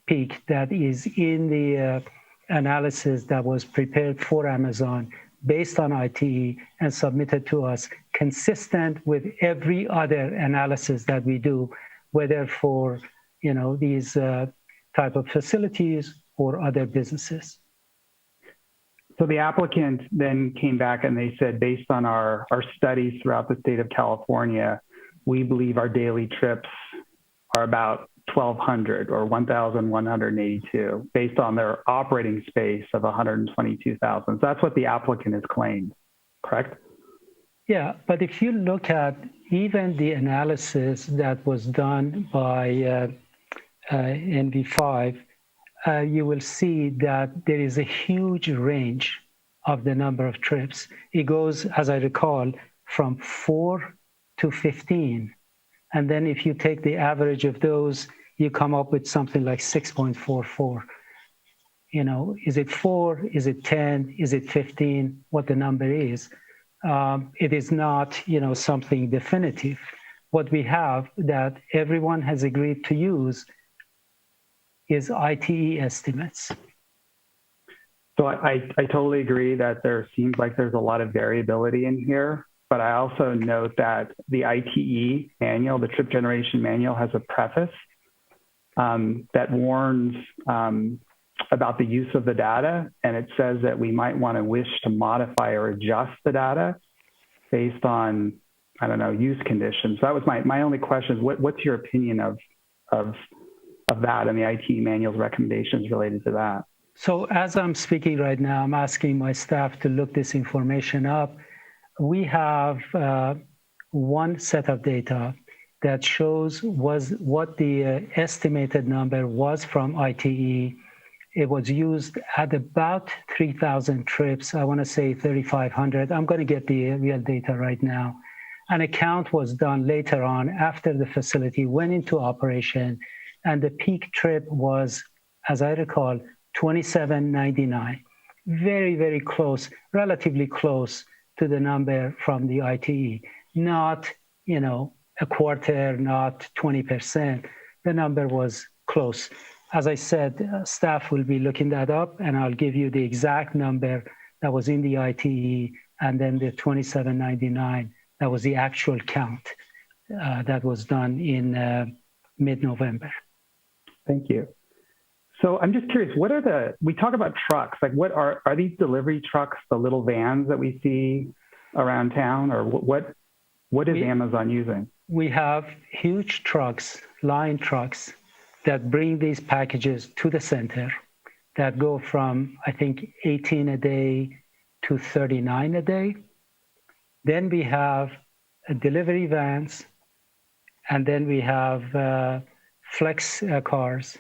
peak that is in the analysis that was prepared for Amazon based on ITE and submitted to us consistent with every other analysis that we do, whether for these type of facilities or other businesses. So the applicant then came back and they said, based on our studies throughout the state of California, we believe our daily trips are about 1,200 or 1,182 based on their operating space of 122,000. So that's what the applicant has claimed, correct? Yeah, but if you look at even the analysis that was done by NV5, you will see that there is a huge range of the number of trips. It goes, as I recall, from 4 to 15. And then if you take the average of those, you come up with something like 6.44. Is it 4? Is it 10? Is it 15? What the number is. It is not, something definitive. What we have that everyone has agreed to use is ITE estimates. So I totally agree that there seems like there's a lot of variability in here, but I also note that the ITE manual, the trip generation manual, has a preface that warns about the use of the data, and it says that we might want to wish to modify or adjust the data based on, use conditions. That was my only question. What's your opinion of that and the ITE manual's recommendations related to that? So as I'm speaking right now, I'm asking my staff to look this information up. We have one set of data that shows what the estimated number was from ITE. It was used at about 3,000 trips. I want to say 3,500. I'm going to get the real data right now. An account was done later on after the facility went into operation, and the peak trip was, as I recall, 2799. Very, very close, relatively close to the number from the ITE. Not, a quarter, not 20%. The number was close. As I said, staff will be looking that up, and I'll give you the exact number that was in the ITE, and then the 2799, that was the actual count that was done in mid-November. Thank you. So I'm just curious, we talk about trucks, like what are these delivery trucks, the little vans that we see around town, or what is Amazon using? We have huge trucks, line trucks, that bring these packages to the center that go from, I think, 18 a day to 39 a day. Then we have delivery vans, and then we have flex cars.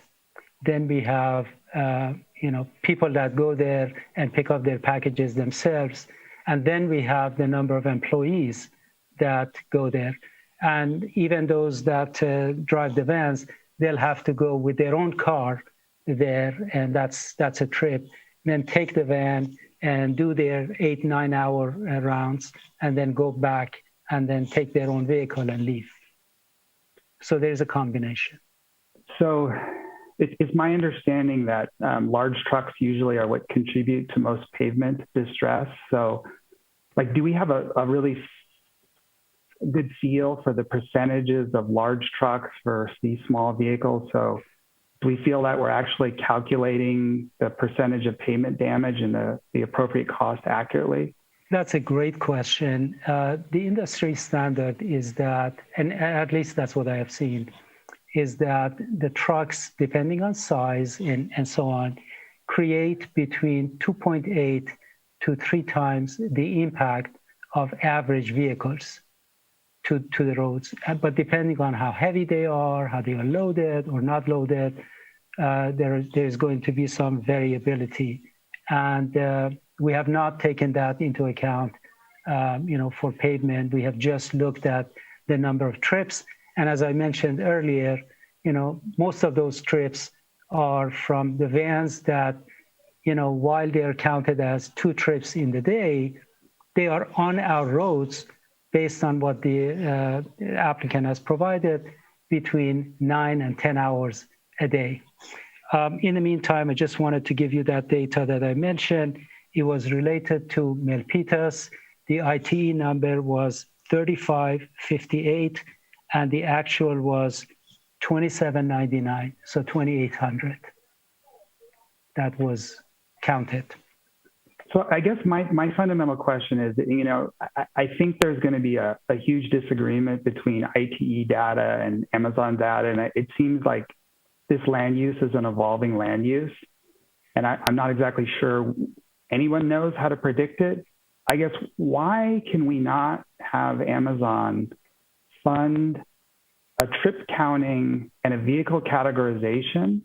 Then we have, people that go there and pick up their packages themselves. And then we have the number of employees that go there. And even those that drive the vans, they'll have to go with their own car there, and that's a trip. Then take the van and do their 8-9 hour rounds, and then go back and then take their own vehicle and leave. So there's a combination. So it's my understanding that large trucks usually are what contribute to most pavement distress. So do we have a really good feel for the percentages of large trucks versus these small vehicles? So do we feel that we're actually calculating the percentage of pavement damage and the appropriate cost accurately? That's a great question. The industry standard is that, and at least that's what I have seen, is that the trucks, depending on size and so on, create between 2.8 to 3 times the impact of average vehicles to the roads. But depending on how heavy they are, how they are loaded or not loaded, there's going to be some variability. And we have not taken that into account, for pavement. We have just looked at the number of trips. And as I mentioned earlier, most of those trips are from the vans that, while they're counted as 2 trips in the day, they are on our roads based on what the applicant has provided, between 9 and 10 hours a day. In the meantime, I just wanted to give you that data that I mentioned. It was related to Milpitas. The ITE number was $35.58, and the actual was $27.99, so $2,800. That was counted. So I guess my fundamental question is that, I think there's going to be a huge disagreement between ITE data and Amazon data. And it seems like this land use is an evolving land use. And I'm not exactly sure anyone knows how to predict it. I guess, why can we not have Amazon fund a trip counting and a vehicle categorization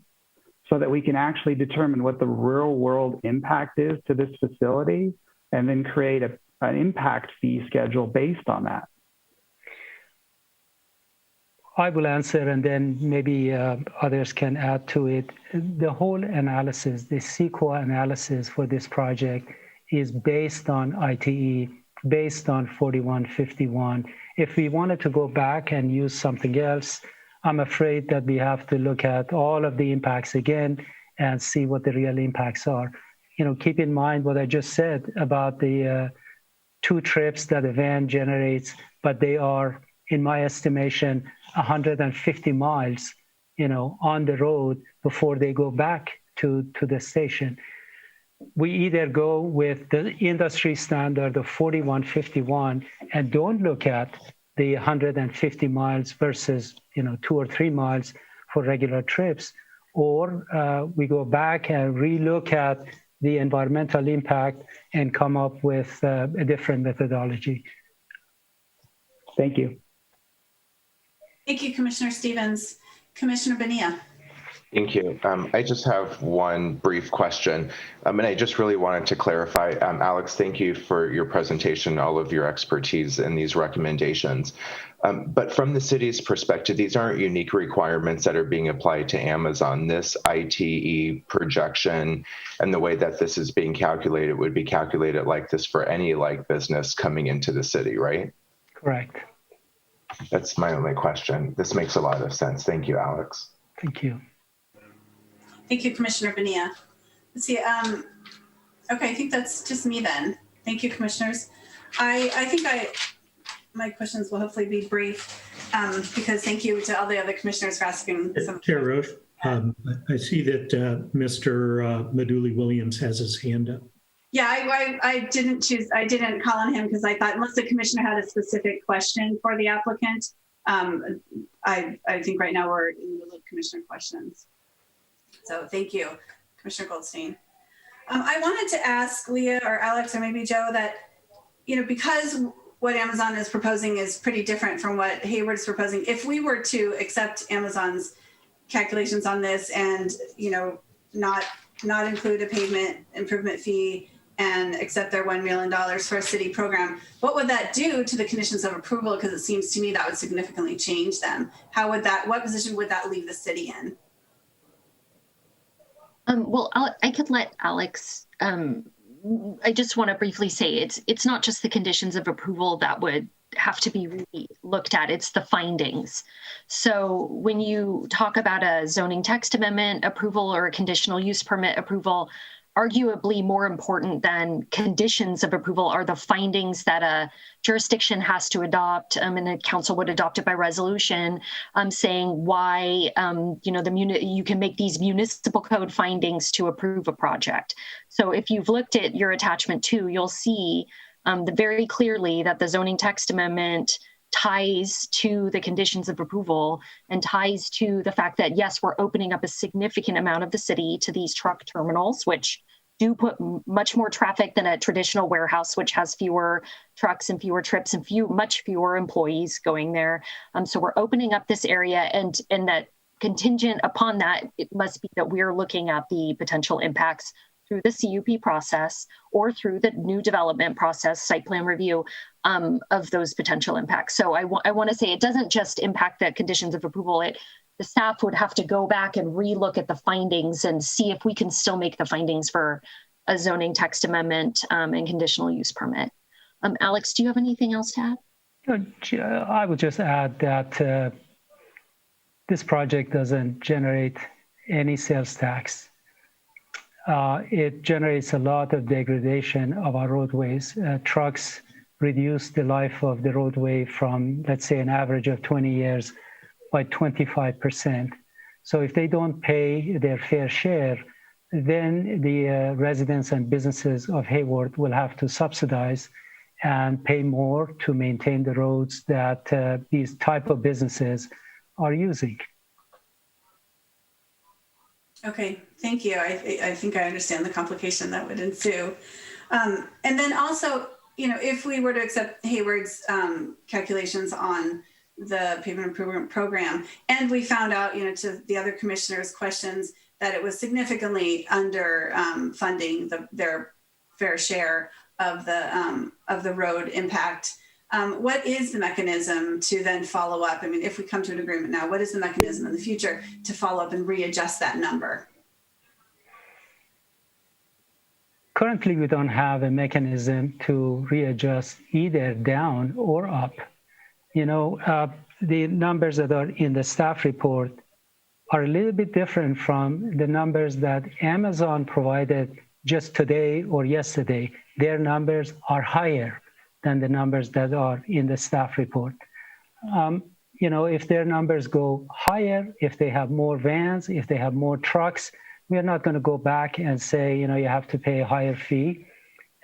so that we can actually determine what the real world impact is to this facility, and then create an impact fee schedule based on that? I will answer, and then maybe others can add to it. The whole analysis, the CEQA analysis for this project is based on ITE, based on 4151. If we wanted to go back and use something else, I'm afraid that we have to look at all of the impacts again and see what the real impacts are. Keep in mind what I just said about the 2 trips that a van generates, but they are, in my estimation, 150 miles, on the road before they go back to the station. We either go with the industry standard of 4151 and don't look at the 150 miles versus 2 or 3 miles for regular trips, or we go back and relook at the environmental impact and come up with a different methodology. Thank you. Thank you, Commissioner Stevens. Commissioner Bonilla. Thank you. I just have one brief question, and I just really wanted to clarify. Alex, thank you for your presentation, all of your expertise in these recommendations. But from the city's perspective, these aren't unique requirements that are being applied to Amazon. This ITE projection and the way that this is being calculated would be calculated like this for any business coming into the city, right? Correct. That's my only question. This makes a lot of sense. Thank you, Alex. Thank you. Thank you, Commissioner Bonilla. Let's see. Okay, I think that's just me then. Thank you, commissioners. I think my questions will hopefully be brief because thank you to all the other commissioners for asking. Chair Roche, I see that Mr. Meduli Williams has his hand up. Yeah, I didn't call on him because I thought unless the commissioner had a specific question for the applicant, I think right now we're in the middle of commissioner questions. So thank you, Commissioner Goldstein. I wanted to ask Leah or Alex or maybe Joe that, because what Amazon is proposing is pretty different from what Hayward is proposing, if we were to accept Amazon's calculations on this and, not include a pavement improvement fee and accept their $1 million for a city program, what would that do to the conditions of approval? Because it seems to me that would significantly change them. What position would that leave the city in? Well, I could let Alex, I just want to briefly say it's not just the conditions of approval that would have to be really looked at, it's the findings. So when you talk about a zoning text amendment approval or a conditional use permit approval, arguably more important than conditions of approval are the findings that a jurisdiction has to adopt, and the council would adopt it by resolution, saying why you can make these municipal code findings to approve a project. So if you've looked at your attachment 2, you'll see very clearly that the zoning text amendment ties to the conditions of approval and ties to the fact that, yes, we're opening up a significant amount of the city to these truck terminals, which do put much more traffic than a traditional warehouse, which has fewer trucks and fewer trips and much fewer employees going there. So we're opening up this area, and that contingent upon that, it must be that we're looking at the potential impacts through the CUP process or through the new development process, site plan review of those potential impacts. So I want to say it doesn't just impact the conditions of approval. The staff would have to go back and relook at the findings and see if we can still make the findings for a zoning text amendment and conditional use permit. Alex, do you have anything else to add? I would just add that this project doesn't generate any sales tax. It generates a lot of degradation of our roadways. Trucks reduce the life of the roadway from, let's say, an average of 20 years by 25%. So if they don't pay their fair share, then the residents and businesses of Hayward will have to subsidize and pay more to maintain the roads that these type of businesses are using. Okay, thank you. I think I understand the complication that would ensue. And then also, if we were to accept Hayward's calculations on the pavement improvement program, and we found out, to the other commissioners' questions, that it was significantly under funding their fair share of the road impact. What is the mechanism to then follow up? I mean, if we come to an agreement now, what is the mechanism in the future to follow up and readjust that number? Currently, we don't have a mechanism to readjust either down or up. The numbers that are in the staff report are a little bit different from the numbers that Amazon provided just today or yesterday. Their numbers are higher than the numbers that are in the staff report. If their numbers go higher, if they have more vans, if they have more trucks, we are not going to go back and say, you have to pay a higher fee.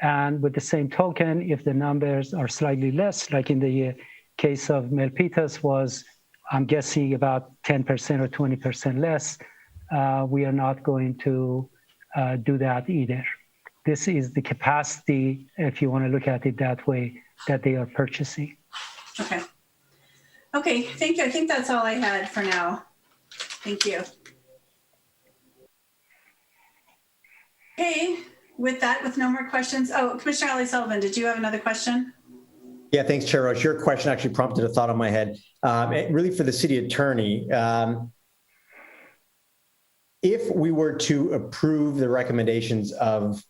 And with the same token, if the numbers are slightly less, like in the case of Milpitas was, I'm guessing about 10% or 20% less, we are not going to do that either. This is the capacity, if you want to look at it that way, that they are purchasing. Okay. Okay, thank you. I think that's all I had for now. Thank you. Okay, with that, with no more questions. Oh, Commissioner Ali Sullivan, did you have another question? Yeah, thanks, Chair Roche. Your question actually prompted a thought in my head. Really for the city attorney, if we were to approve the recommendations of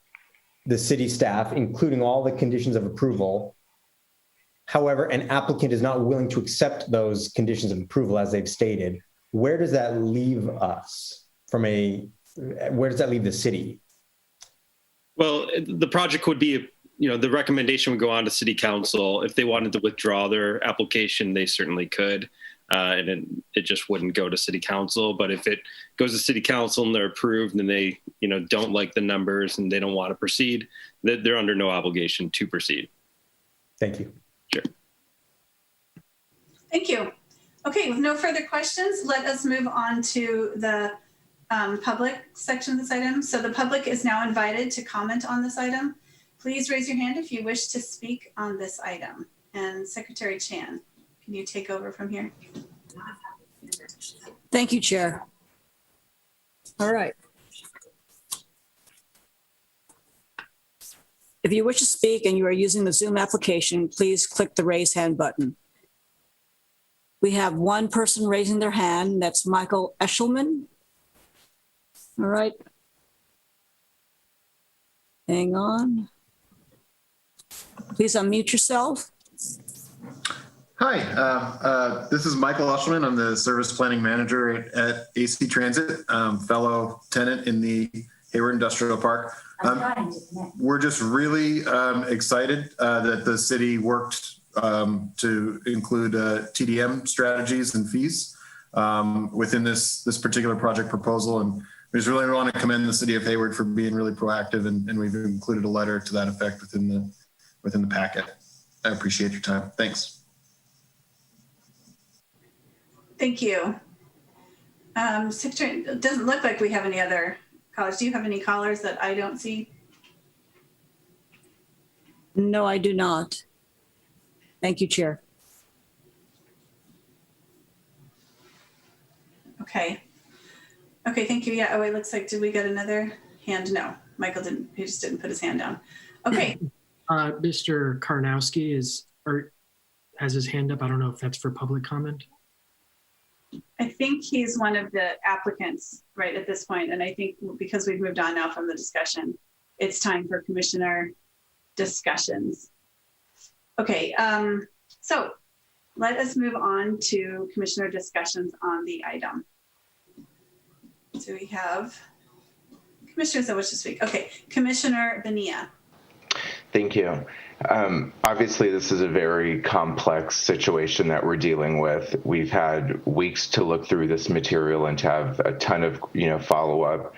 the city staff, including all the conditions of approval, however, an applicant is not willing to accept those conditions of approval as they've stated, where does that leave us where does that leave the city? Well, the project would be, the recommendation would go on to city council. If they wanted to withdraw their application, they certainly could. And it just wouldn't go to city council. But if it goes to city council and they're approved and they, don't like the numbers and they don't want to proceed, they're under no obligation to proceed. Thank you. Sure. Thank you. Okay, with no further questions, let us move on to the public section of this item. So the public is now invited to comment on this item. Please raise your hand if you wish to speak on this item. And Secretary Chan, can you take over from here? Thank you, Chair. All right. If you wish to speak and you are using the Zoom application, please click the raise hand button. We have one person raising their hand. That's Michael Eshelman. All right. Hang on. Please unmute yourself. Hi, this is Michael Eshelman. I'm the service planning manager at AC Transit, fellow tenant in the Hayward Industrial Park. We're just really excited that the city worked to include TDM strategies and fees within this particular project proposal. And we just really want to commend the city of Hayward for being really proactive, and we've included a letter to that effect within the packet. I appreciate your time. Thanks. Thank you. Secretary, it doesn't look like we have any other callers. Do you have any callers that I don't see? No, I do not. Thank you, Chair. Okay. Okay, thank you. Yeah, oh, it looks like, did we get another hand? No, Michael didn't, he just didn't put his hand down. Okay. Mr. Karnowski has his hand up. I don't know if that's for public comment. I think he's one of the applicants right at this point. And I think because we've moved on now from the discussion, it's time for commissioner discussions. Okay, so let us move on to commissioner discussions on the item. So we have commissioners that wish to speak. Okay, Commissioner Bonilla. Thank you. Obviously, this is a very complex situation that we're dealing with. We've had weeks to look through this material and to have a ton of, follow-up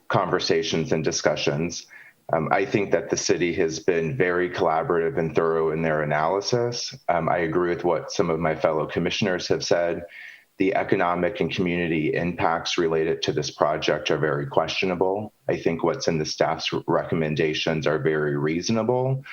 conversations and discussions. I think that the city has been very collaborative and thorough in their analysis. I agree with what some of my fellow commissioners have said. The economic and community impacts related to this project are very questionable. I think what's in the staff's recommendations are very reasonable.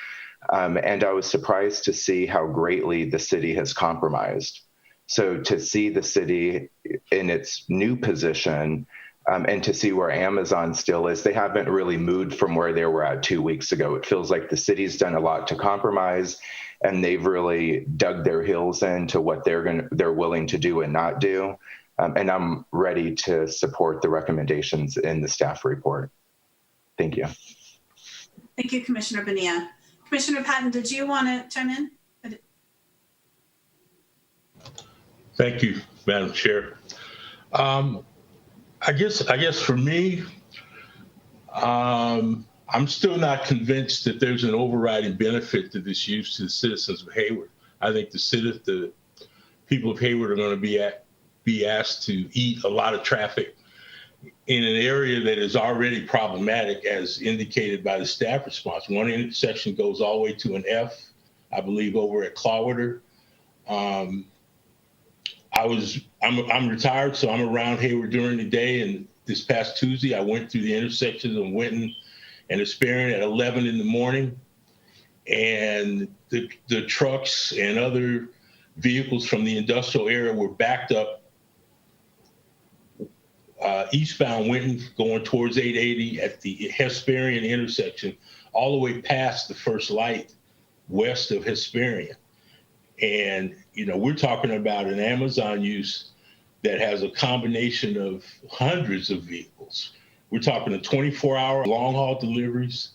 And I was surprised to see how greatly the city has compromised. So to see the city in its new position and to see where Amazon still is, they haven't really moved from where they were at 2 weeks ago. It feels like the city's done a lot to compromise, and they've really dug their heels into what they're willing to do and not do. And I'm ready to support the recommendations in the staff report. Thank you. Thank you, Commissioner Bonilla. Commissioner Patton, did you want to chime in? Thank you, Madam Chair. I guess for me, I'm still not convinced that there's an overriding benefit to this use to the citizens of Hayward. I think the people of Hayward are going to be asked to eat a lot of traffic in an area that is already problematic, as indicated by the staff response. One intersection goes all the way to an F, I believe, over at Clawwater. I'm retired, so I'm around Hayward during the day. And this past Tuesday, I went through the intersections of Winton and Hesperian at 11 in the morning. And the trucks and other vehicles from the industrial area were backed up eastbound Winton going towards 880 at the Hesperian intersection, all the way past the first light west of Hesperian. And, we're talking about an Amazon use that has a combination of hundreds of vehicles. We're talking a 24-hour long haul deliveries,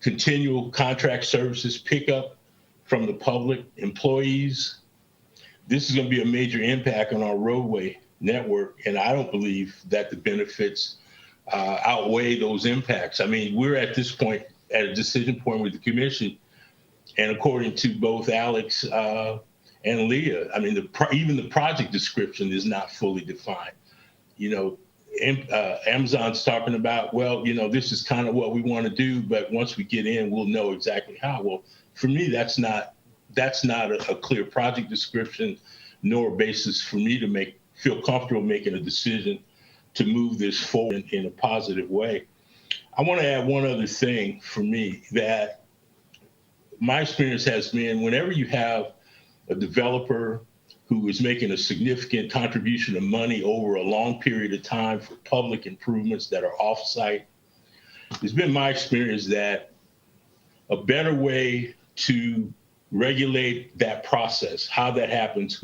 continual contract services, pickup from the public, employees. This is going to be a major impact on our roadway network. And I don't believe that the benefits outweigh those impacts. I mean, we're at this point at a decision point with the commission. And according to both Alex and Leah, I mean, even the project description is not fully defined. Amazon's talking about, well, this is kind of what we want to do, but once we get in, we'll know exactly how. Well, for me, that's not a clear project description, nor a basis for me to feel comfortable making a decision to move this forward in a positive way. I want to add one other thing for me that my experience has been whenever you have a developer who is making a significant contribution of money over a long period of time for public improvements that are off-site, it's been my experience that a better way to regulate that process, how that happens,